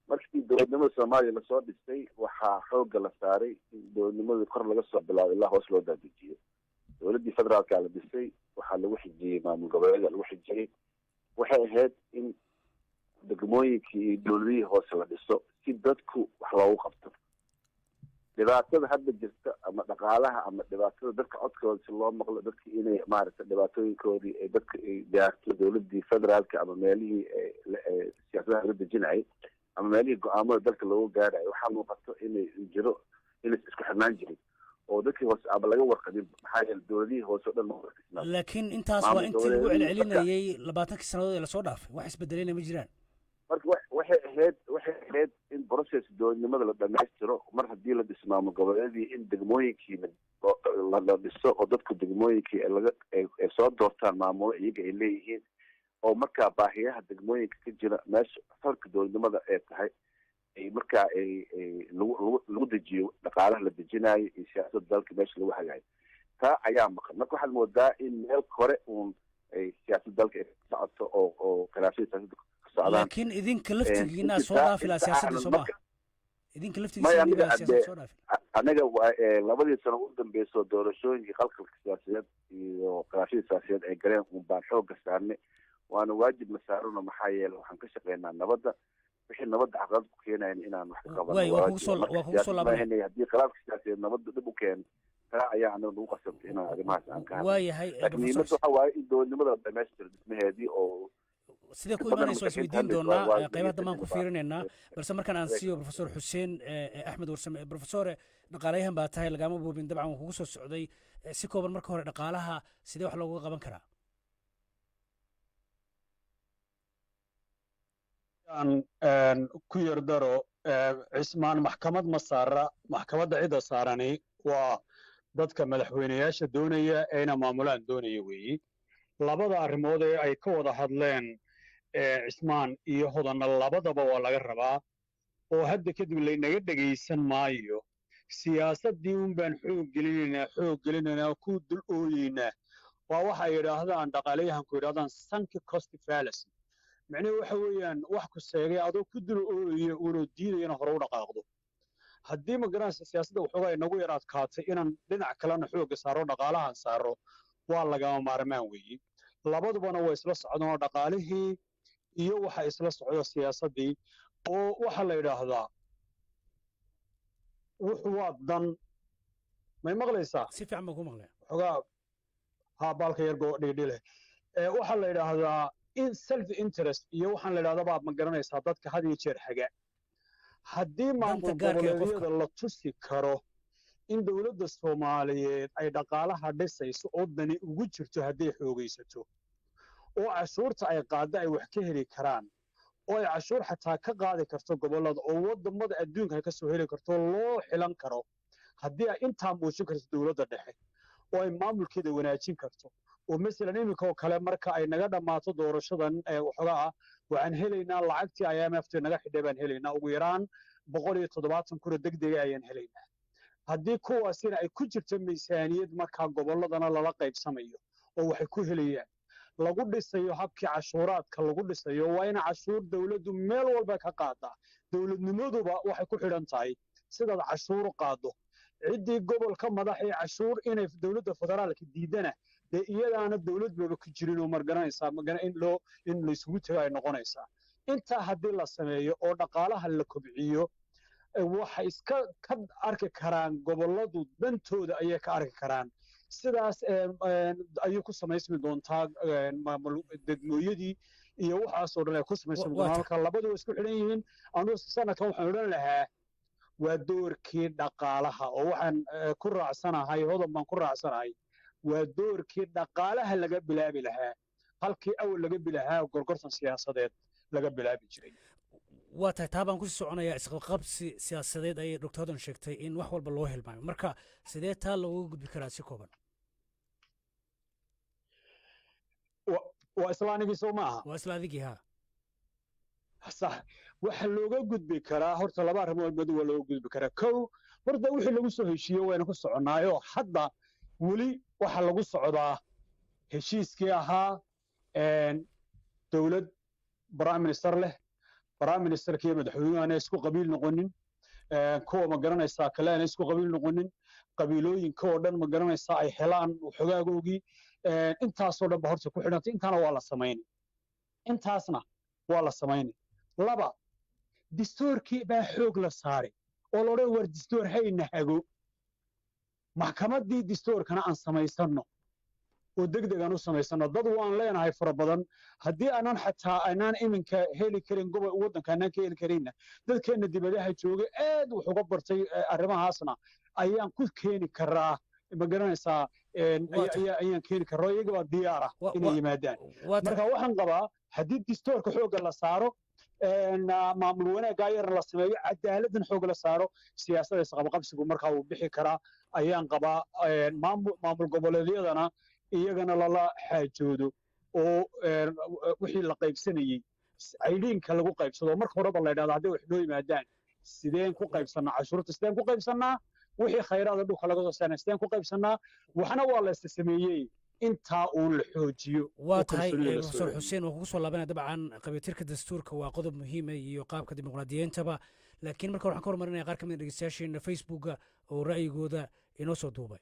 markii dowladnimada soomaaliya lasoo dhistay waxaa xooga la saaray in dowladnimadii kor laga soo bilaabo ilaa hoos loo daadejiyo dowladdii federaalka la dhisay waxaa lagu xijiyey maamul goboleeda lagu xijiyey waxay ahayd in degmooyinkii iyo dowladihii hoose la dhiso si dadku wax loogu qabto dhibaatada hadda jirta ama dhaqaalaha ama dhibaatada dadka codkooda si loo maqlo dadka inay maaragtay dhibaatooyinkoodii ay dadka ay gaarto dowladii federaalka ama meelihii siyaasadaha laga dejinayay ama meelihii go-aamada dalka loogu gaarayo waxaa muuqato inay jiro inay isku xirnaan jirin oo dadkii hoose aba laga warqabin maxaa yeele dowladihii hoose oo dhan ma warkisnaa laakiin intaas waa intii lagu celcelinayay 20 sannadood ee lasoo dhaafay wax isbedelayna ma jiraan marka waxay ahayd in process dowladnimada la dhammaystiro mar haddii la dhiso maamul goboleedii in degmooyinkii la dhiso oo dadku degmooyinkii ay soo doortaan maamulo iyaga ay leeyihiin oo markaa baahiyaha degmooyinka ka jira meesha farka dowladnimada ee tahay ay markaa lagu dejiyo dhaqaalaha la dejinayo iyo siyaasadda dalka meesha lagu hagaayo taa ayaa maqan marka waxaad moodaa in meel hore uun ay siyaasadda dalka ay ka socoto oo khilaafyada siyaasadda ka socdaan laakiin idinka laftigiina soo dhaafi lahaa siyaasadda Soomaaliya idinka laftigiina siyaasadda soo dhaafi anaga labadii sano u dambeysay doorashooyinkii qalqalka siyaasadeed iyo khilaafyada siyaasadeed ay galeen uun baan xoogga saarnay waana waajib masaaruna maxaa yeele waxaan ka shaqeynaa nabadda wixii nabadda caqabad ku keenayn inaan wax ka qabano waa kugu soo laabanaya haddii khilaafka siyaasadeed nabadda dhib u keeno taa ayaa anaga nagu qasabtay inaan arrimahaas aan ka hadlo waayahay laakiin muhiimadda waxaa waaye in dowladnimada la dhammaystiro dhismaheedii oo sidee ku imaanayso is weydiin doonaa qaybaha dambaan ku fiirinaynaa balse markaan aan siiyo professor xuseen axmed warsame professore dhaqaalayahan baa tahay lagama boobin dabcan wuu kugu soo socday si kooban marka hore dhaqaalaha sidee wax looga qaban karaa ku yar daro cismaan maxkamad ma saara maxkamadda cidda saarani waa dadka madaxweyneyaasha doonaya eena maamulaan doonaya weeyi labada arrimood ee ay ka wada hadleen cismaan iyo hodanna labadaba waa laga rabaa oo hadda kadib laynaga dhegaysan maayo siyaasaddii un baan xoog gelinaynaa ku dul ooyeynaa waa waxa ay yidhaahdaan dhaqaalayahanku yidhahdaan sunk cost fallacy macnaheedu waxa weeyaan wax ku seegay adoo ku dul ooyaya uunoo diidayana hore u dhaqaaqdo haddii magaranaysa siyaasadda waxoogaa inagu yar adkaatay inaan dhinac kalena xoogga saaro dhaqaalahan saaro waa lagama maarmaan weeye labadubana waa isla socdaan oo dhaqaalihii iyo waxa isla socdo siyaasaddii oo waxa la yidhaahdaa wuxuu waa dan may maqlaysaa si fiican baan ku maqlaya waxoogaa baalka yar goo dhigdhile waxaa la yidhaahdaa in self interest iyo waxaan la yidhahdaa baad ma garanaysaa dadka had iyo jeer haga haddii maamul goboleedyada la tusi karo in dowladda Soomaaliyeed ay dhaqaalaha dhisayso oo dani ugu jirto haddii xoogaysato oo cashuurta ay qaada ay wax ka heli karaan oo ay cashuur xataa ka qaadi karto gobollada oo wadamada adduunka ay ka soo heli karto loo xilan karo haddii ay intaa muujin karto dowladda dhexe oo ay maamulkeeda wanaajin karto oo masalan iminka oo kale marka ay naga dhammaato doorashadan waxoogaa waxaan helaynaa lacagtii IMF naga xidhay baan helaynaa ugu yaraan 170 kun degdeg ayaan helaynaa haddii kuwaasina ay ku jirto miisaaniyad markaa gobolladana lala qaybsamayo oo waxay ku helayaan lagu dhisayo habkii cashuuraadka lagu dhisayo waa in cashuur dawladdu meel walba ka qaadaa dawladnimaduba waxay ku xidhan tahay sidaad cashuur u qaado ciddii gobolka madaxii cashuur inay dawladda federaalka diidana dee iyadaana dawlad baba ku jirin oo margaranaysaa in la isugu tago ay noqonaysaa intaa haddii la sameeyo oo dhaqaalaha la kobciyo waxay iska ka arki karaan gobolladu dantooda ayay ka arki karaan sidaas ayay ku samaysmi doontaa degmooyadii iyo waxaasoo dhan ay ku samaysmi doontaa halka labadu isku xidhan yihiin anuu sanadkan waxaan odhan lahaa waa doorkii dhaqaalaha oo waxaan ku raacsanahay hodan baan ku raacsanahay waa doorkii dhaqaalaha laga bilaabi lahaa halkii awal laga bilahaa gorgortan siyaasadeed laga bilaabi jiray waa tahay taa baan kusii soconayaa isqabqabsi siyaasadeed ayay doctor hodan sheegtay in wax walba loo hilmaayo marka sidee taa looga gudbi karaa si kooban waa isla anigii soo maaha waa isla adigii ha sax waxa looga gudbi karaa horta laba arrimood mid waa looga gudbi karaa kow horta wixii lagu soo heshiiyo wayna ku soconaayo hadda weli waxa lagu socdaa heshiiskii ahaa dowlad prime minister leh prime ministerkii madaxweynaha isku qabiil noqonin kuwa ma garanaysaa kale aan isku qabiil noqonin qabiilooyinka oo dhan ma garanaysaa ay helaan xogaagoogii intaasoo dhan ba horta ku xidhantay intaana waa la samaynay intaasna waa la samaynay laba dastuurkii baa xoog la saaray oo la odhan war dastuur hayna hago maxkamaddii dastuurkana aan samaysanno oo degdeg aan u samaysano dad waan leenahay fara badan haddii aanan xataa aanan iminka heli karin waddanka aanan ka heli karinna dadkeenna dibadaha jooga aad wax uga bartay arrimahaasna ayaan ku keeni karaa ma garanaysaa ayaan keeni karaa iyaga waa diyaar ah inay yimaadaan marka waxaan qabaa haddii distoorka xoogga la saaro maamul wanaagga yarna la sameeyo cadaaladdan xoogga la saaro siyaasadda isqabqabsigu markaa uu bixi karaa ayaan qabaa maamul goboleedyadana iyagana lala xaajoodo oo wixii la qaybsanayey caydhiinka lagu qaybsado marka horeba la yidhahdo hadday wax noo yimaadaan sideen ku qaybsannaa cashuurta sideen ku qaybsannaa wixii khayraada dhulka laga soo saarnay sideen ku qaybsannaa waxna waa la sameeyey intaa uun la xoojiyo waa tahay profesor xuseen waan kugu soo laabanaya dabcan qabiitirka dastuurka waa qodob muhiima iyo qaabka dimuqraadiyeentaba laakiin marka waxaan ka hormarinaya qaar ka mid a dhegeystayaasheena facebooka oo ra'yigooda inoo soo duubay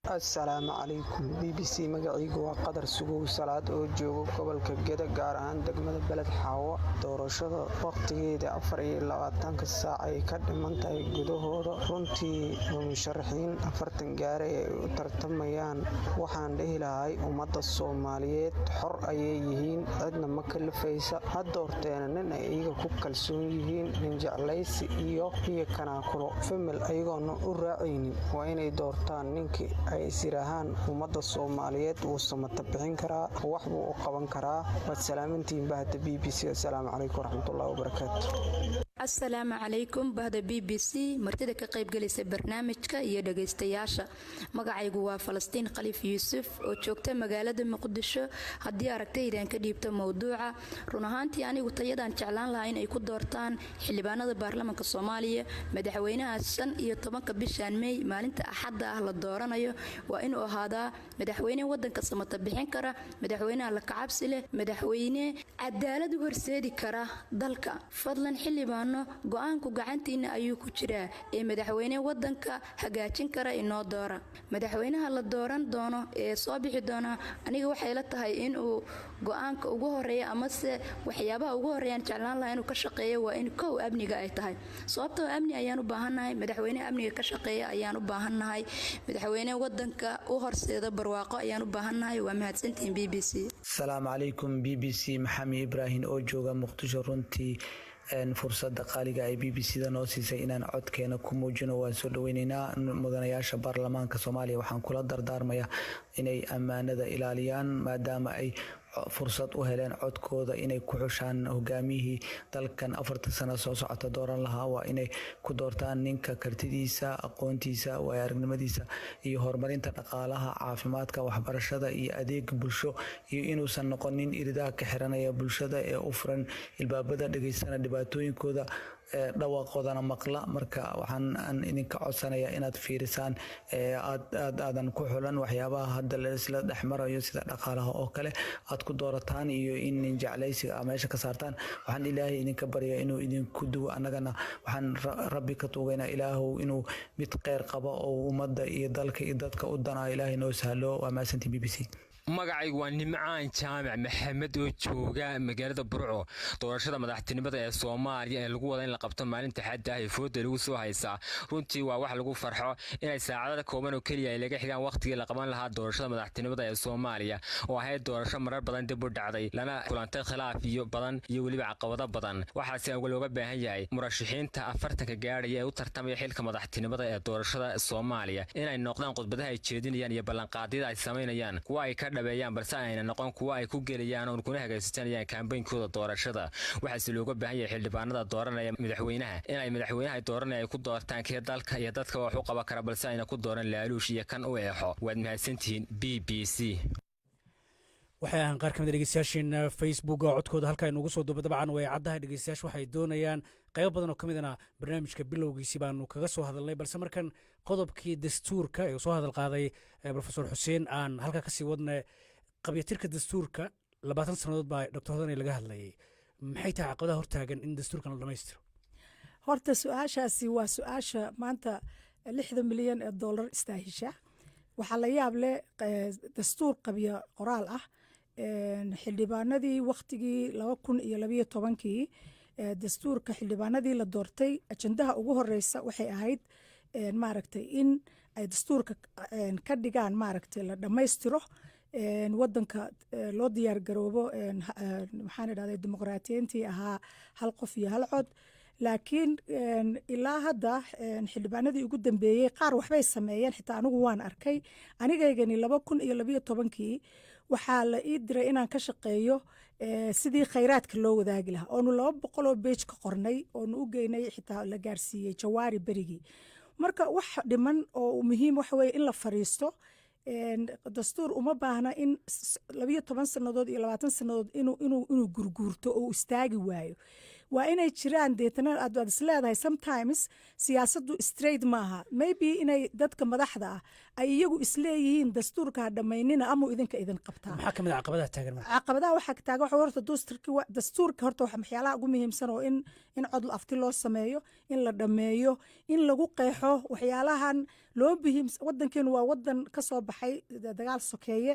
assalaamu calaykum b b c magacaygu waa qadar sugow salaad oo joogo gobolka geda gaar ahaan degmada beled xaawo doorashada wakhtigeeda 24 saac ay ka dhiman tahay gudahooda runtii musharaxiin 40 gaare ay u tartamayaan waxaan dhihi lahay ummadda soomaaliyeed xor ayay yihiin cidna ma kalifaysa ha doorteena nin ay iyaga ku kalsoon yihiin nin jeclaysi iyo kanaakulo famil ayagoona u raacaynin waa inay doortaan ninkii ay isirahaan ummadda soomaaliyeed wuu samata bixin karaa wax buu u qaban karaa waad salaamantihiin bahda b b c assalaamu calaykum waraxmatullahi wabarakaatu assalaamu calaykum bahda b b c martida ka qaybgelaysa barnaamijka iyo dhegaystayaasha magacaygu waa falastiin khaliif yuusuf oo joogta magaalada muqdisho haddii aragtaydan ka dhiibto mowduuca run ahaantii anigu tayadaan jeclaan lahaa inay ku doortaan xildhibaanada baarlamaanka soomaaliya madaxweynaha 15 bishan May maalinta axadda ah la dooranayo waa inuu ahaadaa madaxweyne wadanka samata bixin kara madaxweynaha la kacabsi leh madaxweyne cadaalad u horseedi kara dalka fadlan xildhibaan go'aanku gacantiina ayuu ku jiraa ee madaxweyne wadanka hagaajin kara inoo doora madaxweynaha la dooran doono ee soo bixi doona aniga waxay la tahay inuu go'aanka ugu horeeya ama se waxyaabaha ugu horeeyaan jeclaan lahaa inuu ka shaqeeyo waa in kow amniga ay tahay sababtoo amni ayaan u baahannahay madaxweyne amniga ka shaqeeya ayaan u baahannahay madaxweyne wadanka u horseeda barwaaqo ayaan u baahannahay waa mahadsantihiin b b c asalaamu calaykum b b c maxamed ibraahim oo jooga muqdisho runtii fursadda qaaliga ay b b c da noo siisay inaan codkeena ku muujino waan soo dhaweynaynaa mudanayaasha baarlamaanka soomaaliya waxaan kula dardaarmaya inay ammaanada ilaaliyaan maadaama ay fursad u heleen codkooda inay ku xushaan hogaamiyihii dalkan 40 sano soo socota dooran lahaa waa inay ku doortaan ninka kartidiisa aqoontiisa waaya aragnimadiisa iyo horumarinta dhaqaalaha caafimaadka waxbarashada iyo adeeg bulsho iyo inuusan noqonin iridaha ka xiranaya bulshada ee u furan ilbaabada dhageystana dhibaatooyinkooda dhawaaqoodana maqla marka waxaan idinka codsanayaa inaad fiirisaan aadan ku xulan waxyaabaha hadda laisla dhexmarayo sida dhaqaalaha oo kale aad ku doorataan iyo in jeclaysiga meesha ka saartaan waxaan ilaahay idinka baryaa inuu idinku duwo annagana waxaan rabbi ka tuugaynaa ilaahow inuu mid kheyr qabo oo ummadda iyo dalka iyo dadka u danaa ilaahay noo sahlo waa mahadsantiin b b c magacaygu waa nimcaan jaamac maxamed oo jooga magaalada burco doorashada madaxtinimada ee soomaaliya ee lagu wada in la qabto maalinta xadda ah ee fooda lagu soo haysaa runtii waa wax lagu farxo inay saacado kooban oo keliya ay laga xigaan waqtigii la qaban lahaa doorashada madaxtinimada ee soomaaliya oo ahayd doorasho marar badan dib u dhacday lana kulantay khilaaf iyo badan iyo weliba caqabado badan waxaase looga baahan yahay murashaxiinta 40 gaadhaya ee u tartamaya xilka madaxtinimada ee doorashada soomaaliya inay noqdaan khudbadaha ay jeedinayaan iyo ballanqaadyada ay samaynayaan kuwa ay ka balse ayna noqon kuwa ay ku gelayaan oo kuna hagaysanayaan kaambeynkooda doorashada waxaase looga baahan yahay xildhibaanada dooranaya madaxweynaha inay madaxweynaha dooranaya ku doortaan kee dalka iyo dadka wax u qaban kara balse ayna ku dooran laaluush iyo kan u eexo waad mahadsantihiin b b c waxay ahaan qaar ka mid a dhegeystayaasheena facebook oo codkooda halkaa inugu soo duuba dabcan way caddahay dhegeystayaashu waxay doonayaan qaybo badan oo ka midana barnaamijka bilowgiisii baanu kaga soo hadalnay balse markan qodobkii dastuurka ee soo hadal qaaday profesor xuseen aan halkaa kasii wadna qabyatirka dastuurka 20 sannadood baa dr hodane laga hadlayay maxay tahay caqabadaha hortaagan in dastuurkan la dhammaystiro horta su-aashaasi waa su-aasha maanta 60 milyan ee dollar istaahisha waxaa la yaab leh dastuur qabyo qoraal ah xildhibaanadii wakhtigii 2012kii dastuurka xildhibaanadii la doortay ajandaha ugu horeysa waxay ahayd maaragtay in ay dastuurka ka dhigaan maaragtay la dhammaystiro wadanka loo diyaar garoobo maxaan idhahday dimuqraatiyiintii ahaa hal qof iyo hal cod laakiin ilaa hadda xildhibaanadii ugu dambeeyey qaar waxbay sameeyeen xitaa anigu waan arkay anigaygani 2012 waxaa la ii diray inaan ka shaqeeyo sidii khayraadka loo wadaagi lahaa oonu 200 beej ka qornay oonu u geynay xitaa la gaarsiiyey jawaari berigii marka wax dhiman oo muhiim waxa weeye in la fariisto dastuur uma baahna in 12 sannadood iyo 20 sannadood inuu gurguurto oo istaagi waayo waa inay jiraan deetana aad isleedahay sometimes siyaasaddu straight maaha maybe inay dadka madaxda ah ay iyagu isleeyihiin dastuurka ha dhammaynina ama idinka idin qabtaa maxaa ka mid ah caqabadaha taagan marka caqabadaha waxaa taagan waxa horta dastuurka horta waxa waxyaalaha ugu muhiimsan oo in cod afti loo sameeyo in la dhammeeyo in lagu qeexo waxyaalahan loo bihim wadankeenu waa wadan ka soo baxay dagaal sokeeye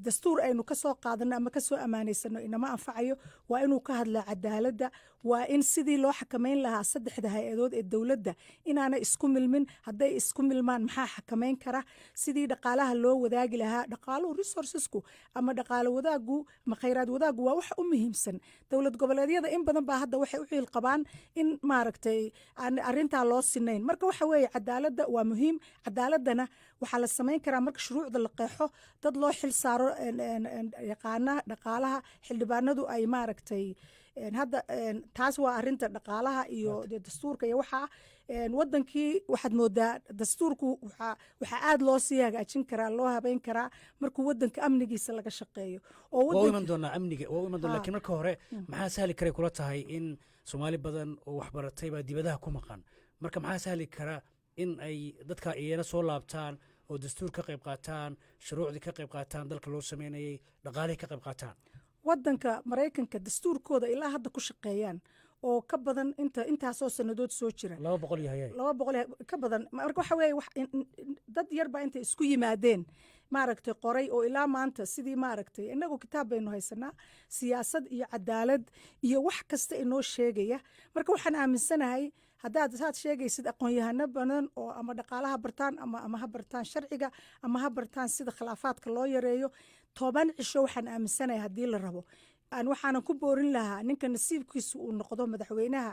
dastuur aynu ka soo qaadano ama ka soo amaaneysano inama anfacayo waa inuu ka hadlaa cadaaladda waa in sidii loo xakamayn lahaa saddexda hay-adood ee dowladda inaanay isku milmin hadday isku milmaan maxaa xakamayn kara sidii dhaqaalaha loo wadaagi lahaa dhaqaaluhu resourcesku ama dhaqaalo wadaagu ama khayraad wadaagu waa waxa u muhiimsan dowlad goboleedyada in badan baa hadda waxay u xiil qabaan in maaragtay aan arrintaa loo sinayn marka waxa weeye cadaaladda waa muhiim cadaaladana waxaa la samayn karaa marka shuruucda la qeexo dad loo xil saaro yaqaana dhaqaalaha xildhibaanadu ay maaragtay hadda taas waa arinta dhaqaalaha iyo dastuurka iyo waxa wadankii waxaad moodaa dastuurku waxaa aad loo sii hagaajin karaa loo habeyn karaa markuu wadanka amnigiisa laga shaqeeyo oo iman doonaa amniga oo iman doonaa laakiin marka hore maxaa sahli karay kula tahay in Soomaali badan oo waxbaratay baa dibadaha ku maqan marka maxaa sahli kara in ay dadka iyana soo laabtaan oo dastuur ka qayb qaataan shuruucdii ka qayb qaataan dalka loo sameeyay dhaqaalaha ka qayb qaataan wadanka Mareykanka dastuurkooda ilaa hadda ku shaqeeyaan oo ka badan intaasoo sanadood soo jira 200 ka badan marka waxa weeye dad yar baa inta isku yimaadeen maaragtay qoray oo ilaa maanta sidii maaragtay inagu kitaab baynu haysanaa siyaasad iyo cadaalad iyo wax kasta inoo sheegaya marka waxaan aaminsanahay haddaad sheegaysid aqoon-yahano badan oo ama dhaqaalaha bartaan ama ha bartaan sharciga ama ha bartaan sida khilaafaadka loo yareeyo 10 cisho waxaan aaminsanahay haddii la rabo waxaanan ku boorin lahaa ninka nasiibkiisu uu noqdo madaxweynaha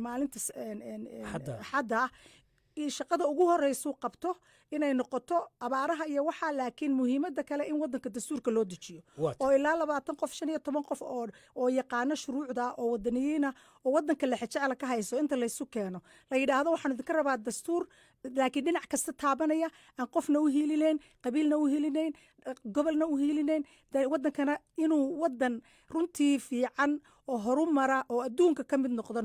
maalinta xadda shaqada ugu horeysuu qabto inay noqoto abaaraha iyo waxaa laakiin muhiimadda kale in wadanka dastuurka loo dejiyo oo ilaa 20 qof 15 qof oo yaqaano shuruucda oo wadaniyiina oo wadanka la xajecla ka hayso inta laysu keeno la yidhaahdo waxaan idinka rabaa dastuur laakiin dhinac kasta taabanaya aan qofna u hiilinayn qabiilna u hiilinayn gobolna u hiilinayn wadankana inuu wadan runtii fiican oo horumara oo adduunka ka mid noqdo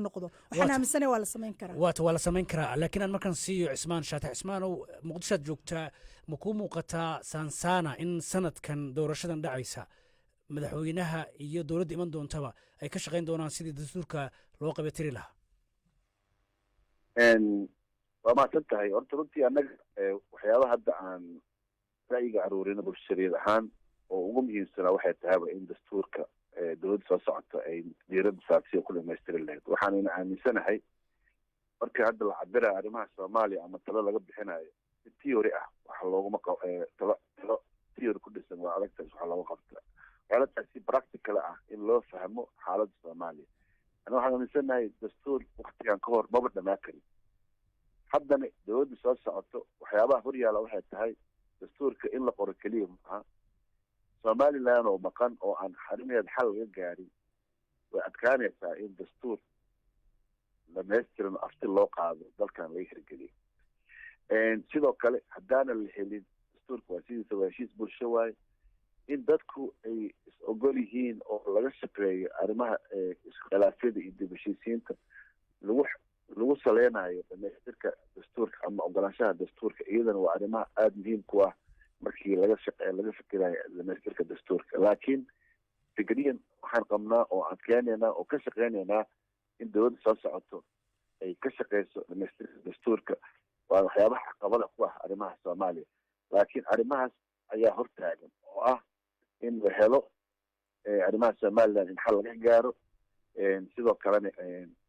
waxaan aaminsanahay waa la samayn karaa waa la samayn karaa laakiin aan markaan siiyo Cismaan Shaatax Cismaan oo muqdishoad joogtaa ma ku muuqataa saansaana in sanadkan doorashadan dhacaysa madaxweynaha iyo dowladda iman doontaba ay ka shaqayn doonaan sidii dastuurka loo qabatiri lahaa waa mahadsan tahay horta runtii annaga waxyaabaha hadda aan ra'yiga aruurina bulshariyeed ahaan oo ugu muhiimsanaa waxay tahayba in dastuurka dowladda soo socota ay diiradda saarsiyo ku dhamaystiri lahayd waxaanayna aaminsanahay marka hadda la cabira arrimaha Soomaaliya ama talo laga bixinayo si theory ah waxa looguma talo theory ku dhisan waa adagtaas waxa looga qabta waxaa si practical ah in loo fahmo xaaladda Soomaaliya ana waxaan aaminsanahay dastuur waqtigan ka hor maba dhamaa karin haddana dowladda soo socoto waxyaabaha horyaala waxay tahay dastuurka in la qoro keliya maaha Somaliland oo maqan oo aan xarimeed xal laga gaarin way adkaanaysaa in dastuur dhammaystiran afti loo qaado dalkan laga hirgeliyo sidoo kale haddaana la helin dastuurka waa sidiisa waa heshiis bulsho waaye in dadku ay is ogol yihiin oo laga shaqeeyo arrimaha iskhilaafyada iyo dib heshiisiinta lagu saleynayo dhamaystirka dastuurka ama ogolaanshaha dastuurka iyadana waa arrimaha aada muhiim ku ah markii laga fikirayo dhamaystirka dastuurka laakiin fikriyan waxaan qabnaa oo adkeynaynaa oo ka shaqeynaynaa in dowladda soo socoto ay ka shaqeyso dhamaystirka dastuurka waa waxyaabaha caqabada ku ah arrimaha Soomaaliya laakiin arrimahaas ayaa hortaagan oo ah in la helo arrimaha Somaliland in xal laga gaaro sidoo kalena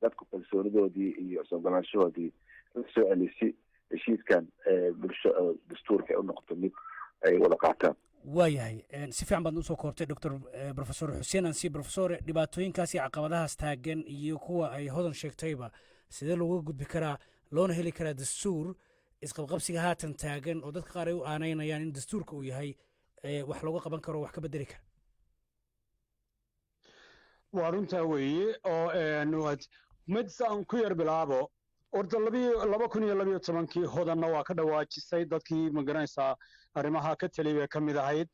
dadku kalsoonidoodii iyo ogolaanshahoodii la soo celisi heshiiskan bulsho dastuurka u noqoto mid ay wada qaataan waayahay si fiican baad usoo koobtay doctor professor xuseen ansi professor dhibaatooyinkaas iyo caqabadahaas taagan iyo kuwa ay hodan sheegtayba sidee looga gudbi karaa loona heli karaa dastuur isqabqabsiga haatan taagan oo dadka qaar ay u aanaynayaan in dastuurka uu yahay wax looga qaban karo wax ka bedeli kara waa runtaa weeye oo midsaan ku yar bilaabo horta 2012 hodanna waa ka dhawaajisay dadkii magaranaysaa arrimaha ka taliya bay ka mid ahayd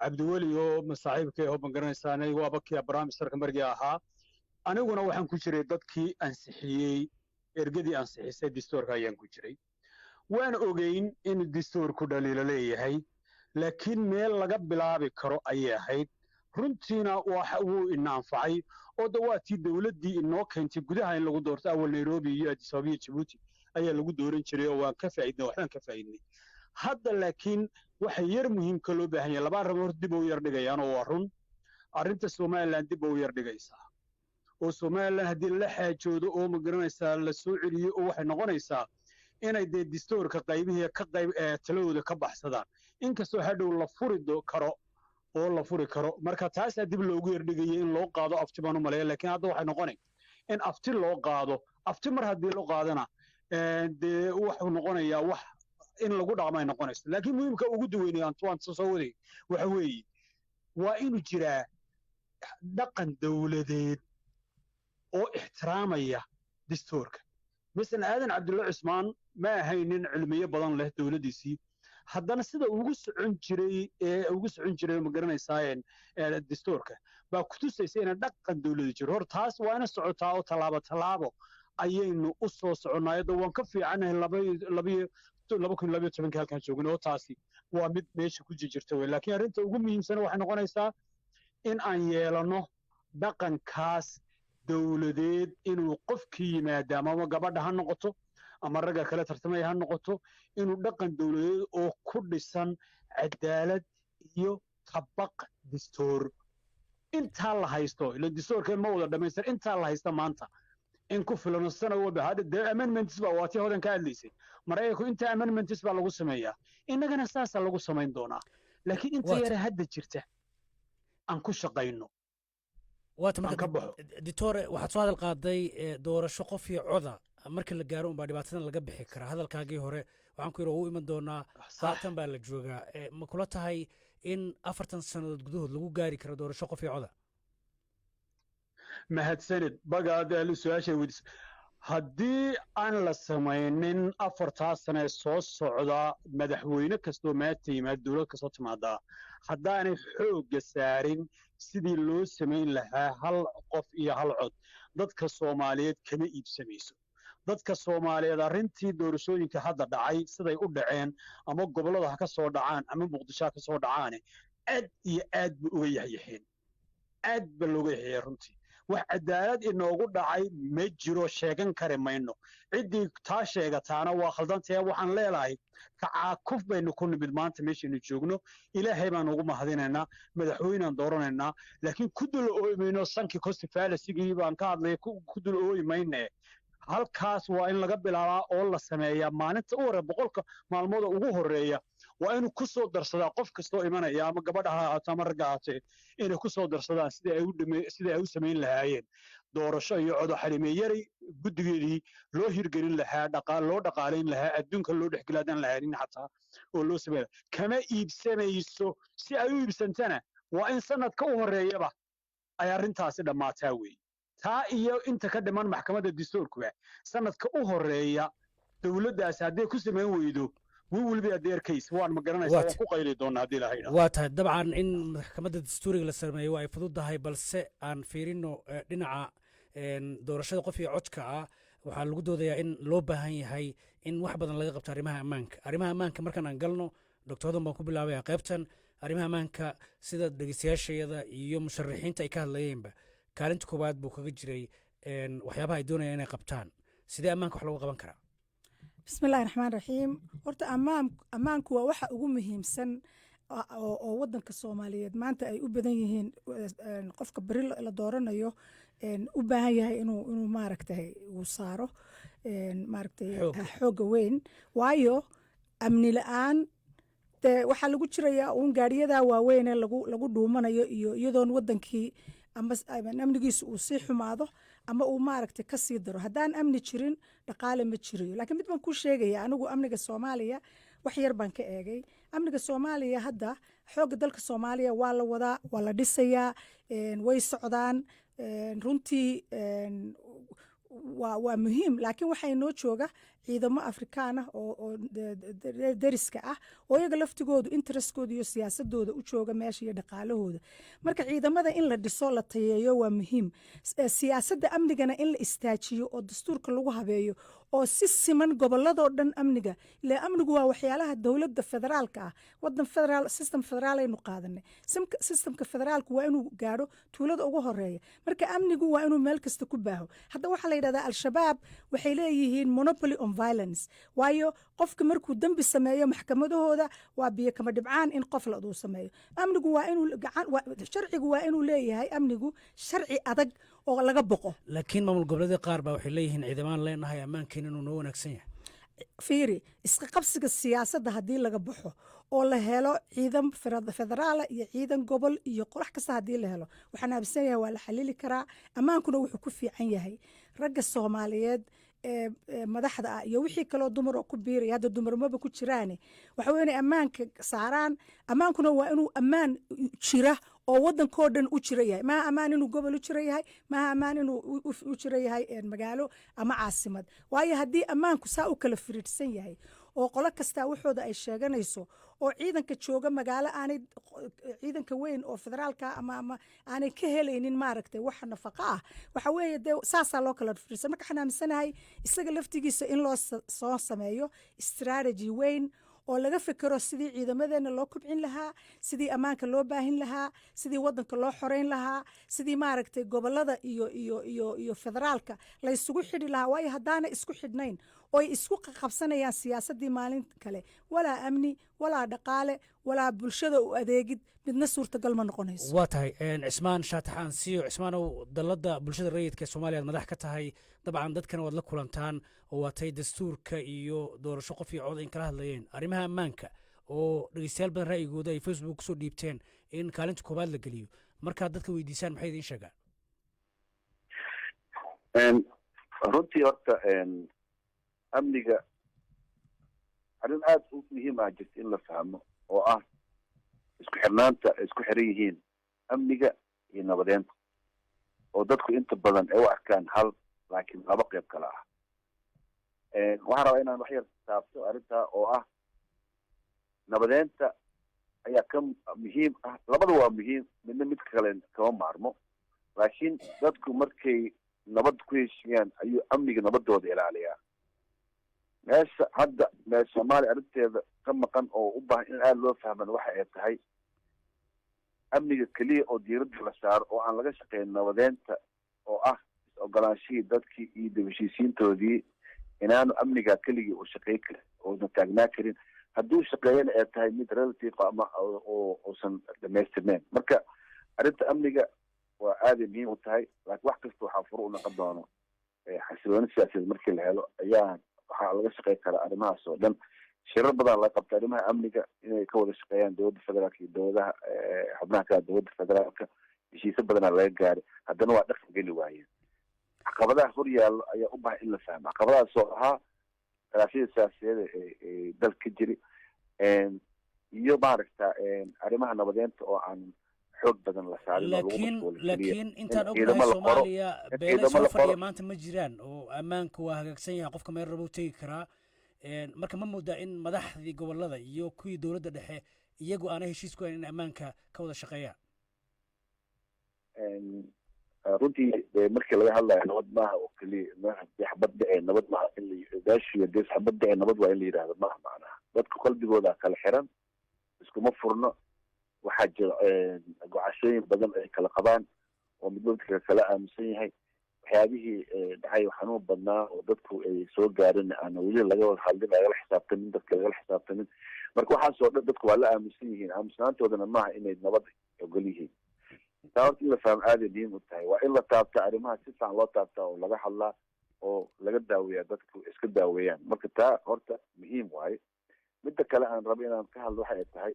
cabdiweli oo masaaxiibkay oo magaranaysaa anigu abakii barnaamijka markii ahaa aniguna waxaan ku jiray dadkii ansixiyey ergadii ansixisay dastuurka ayaan ku jiray waan ogeyn in dastuurku dhaliilo leeyahay laakiin meel laga bilaabi karo ayay ahayd runtiina wuu ina anfacay oo dawaatii dawladdii inoo keentay gudaha in lagu doorto awal Nairobi iyo Addis Ababa iyo Djibouti ayaa lagu dooran jiray oo waan ka faa'iidnay waxaan ka faa'iidnay hadda laakiin waxa yar muhiimka loo baahan yahay laba arrimood dib u yar dhigayaan oo waa run arrinta Soomaaliland dib u yar dhigaysaa oo Soomaaliland haddii la xaajoodo oo magaranaysaa la soo celiyo oo waxay noqonaysaa inay dastuurka qaybihii ka qayb talooda ka baxsadaan inkastoo hadhow la furi karo oo la furi karo marka taas dib loogu yardhigay in loo qaado afti baan u maleeyaa laakiin hadda waxay noqonay in afti loo qaado afti mar haddii loo qaadana wuxuu noqonayaa wax in lagu dhaqmay noqonayso laakiin muhiimka ugu duweynay Antoine soo waday waxa weeye waa inuu jiraa dhaqan dawladeed oo ixtiraamaya dastuurka مثلا aadan cabdulla cusmaan ma ahaynin cilmiyo badan leh dawladiisii haddana sida ugu socon jiray ma garanaysaa dastuurka baa ku tusaysa in dhaqan dawladu jiro hor taas waa ina socotaa oo talaabo ayaynu u soo soconaayada waan ka fiicanahay 2012 halkan joogno oo taasi waa mid meesha ku jirta way laakiin arrinta ugu muhiimsan waxay noqonaysaa in aan yeelano dhaqankaas dawladeed inuu qofkii yimaado ama gabadha ha noqoto ama ragga kale tartamay ha noqoto inuu dhaqan dawladeed oo ku dhisan cadaalad iyo tabaq dastuur inta la haysto ila dastuurka ma wada dhameystir inta la haysto maanta in ku filan sano wada hadda amendments baa waati hodan ka hadlaysay marayku inta amendments baa lagu sameeyaa inagana saasa lagu sameyn doonaa laakiin inta yar hadda jirta aan ku shaqayno ditore waxaad soo hadal qaaday doorasho qof iyo coda marka la gaaro unbaa dhibaatadan laga bixi karaa hadalkaagii hore waxaan ku yidhi u iman doonaa saatan baa la joogaa ma kula tahay in 40 sannadood gudahood lagu gaari karo doorasho qof iyo coda mahadsanid bagaad su-aashay weydiis haddii aan la samaynin 4 sano soo socda madaxweyne kastoo maanta yimaad dowlad kastoo timaadaa haddaanay xoogga saarin sidii loo samayn lahaa hal qof iyo hal cod dadka Soomaaliyeed kama iibsamayso dadka Soomaaliyeed arrintii doorashooyinka hadda dhacay siday u dhaceen ama gobolada ha ka soo dhacaan ama Muqdisho ka soo dhacaan aad iyo aad buu uga yahyeen aad baa looga yahay runtii wax cadaalad inoogu dhacay ma jiro sheegan kare mayno cidii taa sheegataana waa khaldantahay waxaan leeyahay kacaakuf baynu ku nimid maanta meeshaynu joogno ilaahay baan ugu mahadinaynaa madaxweynaan dooranaynaa laakiin ku dul ooymayno sanki cost fallacy baan ka hadlay ku dul ooymayne halkaas waa in laga bilaabaa oo la sameeyaa maalinta u hore boqolka maalmood ugu horeeya waa inuu ku soo darsadaa qof kastoo imanaya ama gabadha ha ahaato ama ragga ahaatee inay ku soo darsadaan sidii ay u samayn lahaayeen doorasho iyo codo xalimeeyaray guddigeedii loo hirgelin lahaa loo dhaqaalayn lahaa adduunka loo dhexgelaadan lahaanin xataa oo loo sameeya kama iibsamayso si ay u iibsantana waa in sanadka u horeeyaba ay arrintaasi dhammaataa weeye taa iyo inta ka dhiman maxkamadda dastuurkuba sanadka u horeeya dowladdaasi hadday ku samayn weydo will be a their case waan ma garanaysaa waan ku qayli doonaa haddii ilahay waa tahay dabcan in maxkamadda dastuuriga la sameeyo waa ay fududahay balse aan fiirino dhinaca doorashada qof iyo codka ah waxaa lagu doodayaa in loo baahan yahay in wax badan laga qabto arrimaha ammaanka markaan aan galno doctor hodan baan ku bilaabaya qaybtan arrimaha ammaanka sida dhegeystayaashayada iyo musharaxiinta ay ka hadlayeenba kaalinta koowaad buu kaga jiray waxyaabaha ay doonayaan inay qabtaan sidee ammaanka wax loogu qaban karaa bismillahi raxmaan raxiim horta ammaanku waa waxa ugu muhiimsan oo wadanka Soomaaliyeed maanta ay u badan yihiin qofka bari la dooranayo u baahan yahay inuu maaragtay uu saaro maaragtay xooga weyn waayo amni la'aan dee waxaa lagu jirayaa uun gaadhiyada waaweynee lagu dhuumanayo iyo iyadoon wadankii ama amnigiisu uu sii xumaado ama uu maaragtay ka sii daro. haddaan amni jirin dhaqaale ma jirayo. laakiin mid baan kuu sheegaya, anigu amniga soomaaliya wax yar baan ka eegay. amniga soomaaliya hadda xoogga dalka soomaaliya waa la wadaa, waa la dhisayaa, way socdaan. runtii waa muhiim, laakiin waxaa inoo jooga ciidamo afrikaan ah oo deriska ah oo iyaga laftigoodu interestkooda iyo siyaasadooda u jooga meesha iyo dhaqaalahooda. marka ciidamada in la dhiso la tayeeyo waa muhiim. siyaasadda amnigana in la istaajiyo oo dastuurka lagu habeeyo oo si siman goboladoo dhan amniga. ilaa amnigu waa waxyaalaha dowladda federaalka ah. wadan federaal system federaalaynu qaadanay. systemka federaalku waa inuu gaadho tuulada ugu horeeya. marka amnigu waa inuu meel kasta ku baaho. hadda waxaa la yidhahdaa al-shabaab waxay leeyihiin monopoly on violence, waayo qofka markuu dembi sameeyo maxkamadahooda waa biyo kama dhibcaan in qof laduu sameeyo. amnigu waa inuu sharcigu waa inuu leeyahay amnigu sharci adag oo laga boqo. laakiin maamul goboleedka qaar baa waxay leeyihiin ciidamaan leenahay ammaankeena inuu noo wanaagsan yahay. fiiri, iska qabsiga siyaasadda haddii laga baxo oo la helo ciidan federaala iyo ciidan gobol iyo qolax kasta haddii la helo, waxaan aaminsan yahay waa la xalili karaa. ammaankuna wuxuu ku fiican yahay ragga soomaaliyeed madaxda ah iyo wixii kaloo dumar oo ku biiraya. hadda dumarmaba ku jiraane waxa wey inay ammaanka saaraan. ammaankuna waa inuu ammaan jira oo wadankoo dhan u jira yahay. maaha ammaan inuu gobol u jira yahay, maaha ammaan inuu u jira yahay magaalo ama caasimad. waayo haddii ammaanku saa u kala firiidhsan yahay oo qolo kastaa waxooda ay sheeganayso oo ciidanka jooga magaalo aanay ciidanka weyn oo federaalka ama aanay ka helaynin maaragtay wax nafaqo ah, waxa weeye dee saasaa loo kala firiidsan. marka waxaan aaminsanahay isaga laftigiisa in loo soo sameeyo strategy weyn oo laga fikero sidii ciidamadeena loo kobcin lahaa, sidii ammaanka loo baahin lahaa, sidii wadanka loo xoreyn lahaa, sidii maaragtay gobolada iyo federaalka la isugu xidhi lahaa. waayo haddaana isku xidhnayn ooy isku qabsanayaan siyaasaddii maalin kale, walaa amni walaa dhaqaale walaa bulshada u adeegid, midna suurtagal ma noqonayso. waa tahay cismaan shaataxaan siiyo. cismaanow dalladda bulshada rayidka ee soomaaliya ad madax ka tahay, dabcan dadkana waad la kulantaan oo waatay dastuurka iyo doorasho qof iyo cod in kala hadlayeen arrimaha ammaanka oo dhegeystayaal badan ra'yigooda ay facebook kusoo dhiibteen in kaalinta koobaad la geliyo. markaad dadka weydiisaan maxay idiin sheegaan? runtii horta amniga arrin aad u muhiim ah jirta in la fahmo oo ah isku xirnaanta ay isku xiran yihiin amniga iyo nabadeenta, oo dadku inta badan ay u arkaan hal laakiin laba qayb kale ah. waxaan rabaa inaan wax yar taabto arrintaa oo ah nabadeenta ayaa ka muhiim ah. labada waa muhiim, midna mid kale kama maarmo. laakiin dadku markay nabad ku heshiiyaan ayuu amniga nabadooda ilaaliyaa. meesha hadda soomaaliya arrinteeda ka maqan oo u baahan in aada loo fahman waxa ay tahay amniga keliya oo diiradda la saaro oo aan laga shaqeyn nabadeenta oo ah is-ogolaanshihii dadkii iyo dib-heshiisiintoodii inaanu amniga keligii uu shaqey karin oosan taagnaa karin. hadduu shaqeeyana ay tahay mid relative ama uusan dhamaystirneyn. marka arrinta amniga waa aaday muhiim u tahay, laakiin wax kasta waxaa furu u noqon doono xasilooni siyaasadeed markii la helo ayaa waxaa laga shaqey karaa arrimahaas oo dhan. shirar badan laga qabta arrimaha amniga inay ka wada shaqeeyaan dowladda federaalka iyo dowladaha xubnaha kale dowladda federaalka. heshiisyo badanaa laga gaaray, haddana waa dhaqan geli waayeen. caqabadaha hor yaallo ayaa u baahan in la fahmo. caqabadahaas oo ahaa khilaafyada siyaasadeeda ee dalka ka jiri iyo maaragta arrimaha nabadeenta oo aan xoog badan la saarin. laakiin intaan ognahay soomaaliya beele soo fadhiya maanta ma jiraan oo ammaanka waa hagaagsan yahay, qofka meel rabo u tegi karaa. marka ma moodaa in madaxdii gobolada iyo kuwii dowladda dhexe iyagu aanay heshiis ku hayn in ammaanka ka wada shaqeeyaan? runtii markii laga hadlayo nabad maaha oo keliya xabad dhece nabad maaha daashiyo dees xabad dhece nabad waa in la yidhahdo maaha. macnaha dadka qalbigooda kala xiran, iskuma furno. waxaa jira gocashooyin badan ay kala qabaan oo midba kala aaminsan yahay. waxyaabihii dhacay xanuun badnaa oo dadku ay soo gaarin aan weli laga wada hadlin, lagala xisaabtamin, dadka lagala xisaabtamin. marka waxaas oo dhan dadku waa la aaminsan yihiin. aaminsanaantoodana maaha inay nabad ogol yihiin. taa horta in la fahmo aaday muhiim u tahay. waa in la taabta arrimaha si fiican loo taabtaa oo laga hadlaa oo laga daaweeyaa, dadku iska daaweeyaan. marka taa horta muhiim waaye. midda kale aan rabo inaan ka hadlo waxay tahay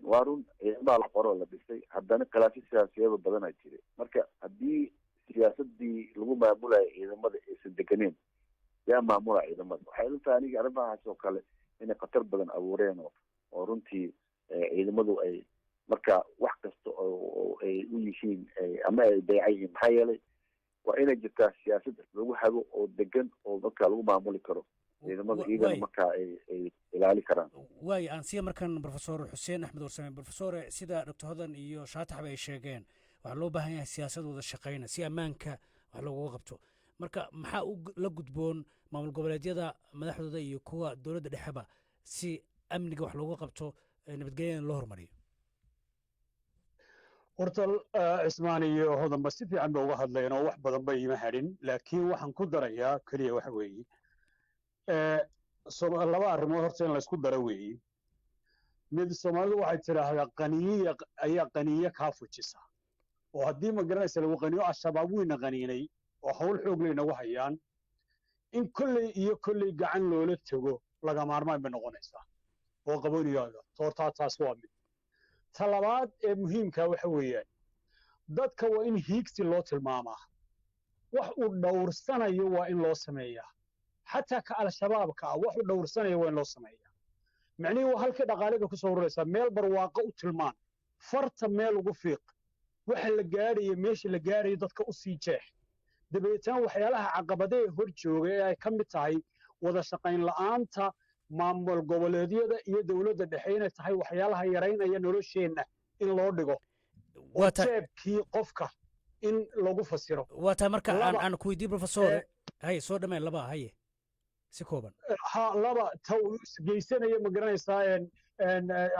waa run ciidamada la qoro la dhisay haddana khilaafyo siyaasiyado badanaa jiray marka haddii siyaasadii lagu maamulayo ciidamada aysan deganeen yaa maamula ciidamada waxay ila tahay aniga arrimahaas oo kale inay khatar badan abuureen oo runtii ciidamadu ay marka wax kasta oo ay u yihiin ama ay beecan yihiin maxaa yeelay waa inay jirtaa siyaasad lagu hago oo degan oo markaa lagu maamuli karo ciidamada iyagana markaa ay ilaali karaan waayo aan siya markan profesor xuseen axmed warsame profesore sida doctor hodan iyo shaataxba ay sheegeen waxaa loo baahan yahay siyaasad wada shaqayna si ammaanka wax looga qabto marka maxaa la gudboon maamul goboleedyada madaxdooda iyo kuwa dowladda dhexeba si amniga wax looga qabto nabadgelyana loo hormariyo horta cismaan iyo hodanba si fiican ba uga hadlayeen oo wax badan ba iima hadhin laakiin waxaan ku darayaa keliya waxa weeye laba arrimood horta in laysku daro weeye mid soomaalidu waxay tidhaahdaa qaniyiya ayaa qaniye kaa fujisa oo haddii ma garanaysa lagu qaniyo al-shabaab weyna qaniinay oo hawl xoog ley nagu hayaan in kolley iyo kolley gacan loola tego laga maarmaan bay noqonaysaa oo qabaniyaaga toortaa taas waa mid ta labaad ee muhiimka waxa weeyaan dadka waa in hiigsi loo tilmaamaa wax uu dhowrsanayo waa in loo sameeyaa xataa ka al-shabaabka ah wax uu dhowrsanayo waa in loo sameeyaa macnihii waa halkii dhaqaaliga ku soo ururaysaa meel barwaaqo u tilmaan farta meel ugu fiiq waxa la gaadhayo meesha la gaadhayo dadka u sii jeex dabeetana waxyaalaha caqabadee hor jooga ee ay ka mid tahay wada shaqayn la'aanta maamul goboleedyada iyo dowladda dhexe inay tahay waxyaalaha yaraynaya nolosheenna in loo dhigo oo jeebkii qofka in lagu fasiro waa taa marka aan ku weydiiye profesor haye soo dhameen laba haye si kooban laba ta geysanaya ma garanaysaa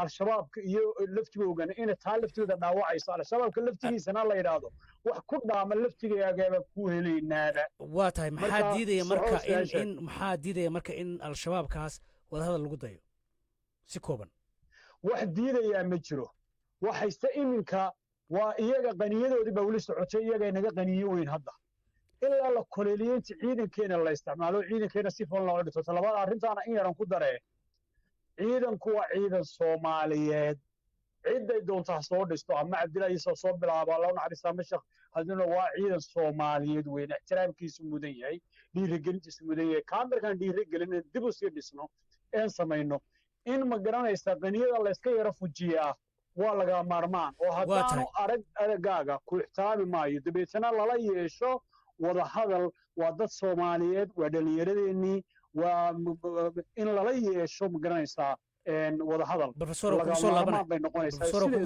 al-shabaabka iyo laftigoogana inay taa laftigooda dhaawacayso al-shabaabka laftigiisana la yidhaahdo wax ku dhaama laftigaagaaba ku helaynaaba waa tahay maxaa diidaya marka maxaa diidaya marka in al-shabaabkaas wadahadal lagu dayo si kooban wax diidayaa ma jiro waxayse iminka waa iyaga qaniyadoodii baa weli socotay iyaga inaga qaniyo weyn hadda ilaa la koleeliyeynta ciidankeena la isticmaalo ciidankeena si fulan loo dhigto talabaad arrintaana in yaran ku daree ciidanku waa ciidan Soomaaliyeed ciiday doontaa soo dhisto ama Cabdilaahi soo bilaabo loo naxariistaa mashaq hadina waa ciidan Soomaaliyeed weyn ixtiraamkiisu mudan yahay dhiirigelintiisu mudan yahay kaamirkan dhiirigelin dib u sii dhisno een samayno in ma garanaysa qaniyada la iska yara fujiyaa waa laga maarmaan oo haddaanu aragaaga ku ixtiraami maayo dabeetana lala yeesho wada hadal waa dad Soomaaliyeed waa dhalinyaradeenii waa in lala yeesho ma garanaysaa wada hadal profesor ku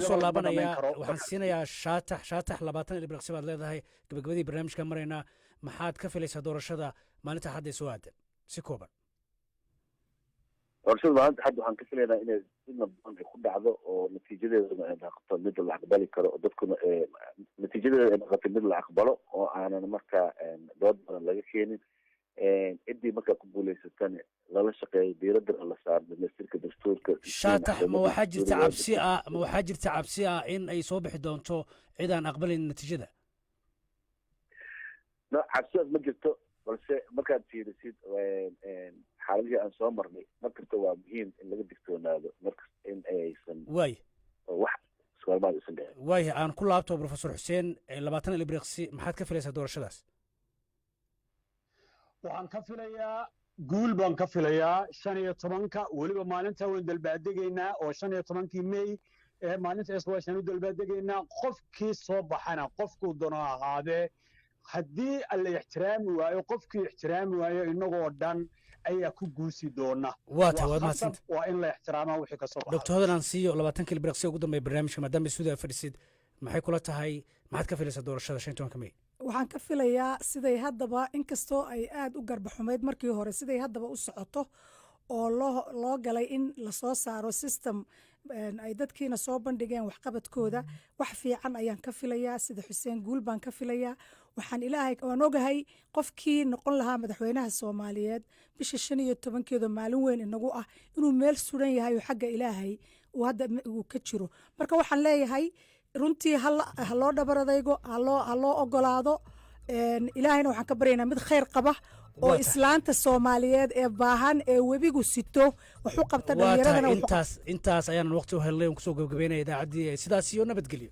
soo laabanaya waxaan siinayaa shaatax 20 ilbiriqsi baad leedahay gabagabadii barnaamijka maraynaa maxaad ka filaysaa doorashada maalinta hadda soo aadan si kooban doorashada maalinta hadda waxaan ka filaynaa inay si nabdoon ay ku dhacdo oo natiijadeeduna ay noqoto mid la aqbali karo oo dadkuna natiijadeeda ay noqoto mid la aqbalo oo aanan markaa dood badan laga keenin ciddii markaa ku guulaysatana lala shaqeeyo diiradana la saaro dhamaystirka dastuurka shaatax ma waxaa jirta cabsi ah in ay soo bixi doonto cid aan aqbalin natiijada cabsidaas ma jirto balse markaad fiirisid xaaladihii aan soo marnay markasta waa muhiim in laga digtoonaado markasta in aysan waay wax ismaalmaad isan dhicin waay aan ku laabto profesor xuseen 20 ilbiriqsi maxaad ka filaysaa doorashadaas waxaan ka filayaa guul baan ka filayaa 15ka weliba maalinta waan dalbaadegaynaa oo 15kii May maalinta iswaashan u dalbaadegaynaa qofkii soo baxana qofkuu doono ahaadee haddii alla ixtiraami waayo qofkii ixtiraami waayo inagoo dhan ayaa ku guusi doona waa in la ixtiraamaa wixii ka soo baxay doctor hodan aan siiyo 20 ilbiriqsi ugu dambeeya barnaamijka maadaama suuda fadhisid maxay kula tahay maxaad ka filaysaa doorashada 15 May waxaan ka filayaa siday haddaba inkastoo ay aad u garbaxumeyd markii hore siday haddaba u socoto oo loo galay in lasoo saaro system ay dadkiina soo bandhigeen waxqabadkooda wax fiican ayaan ka filayaa sida xuseen guul baan ka filayaa waan ogahay qofkii noqon lahaa madaxweynaha Soomaaliyeed bisha 15keeda maalin weyn inagu ah inuu meel suran yahay oo xagga Ilaahay uu hadda uu ka jiro marka waxaan leeyahay runtii ha loo dhabaradaygo ha loo ogolaado ilaahayna waxaan ka baryaynaa mid khayr qaba oo islaanta soomaaliyeed ee baahan ee webigu sito wax u qabta dhallinyaradana intaas ayaanan waqti u helnay oon kusoo gabagabeynaya idaacaddii sidaas iyo nabadgelyo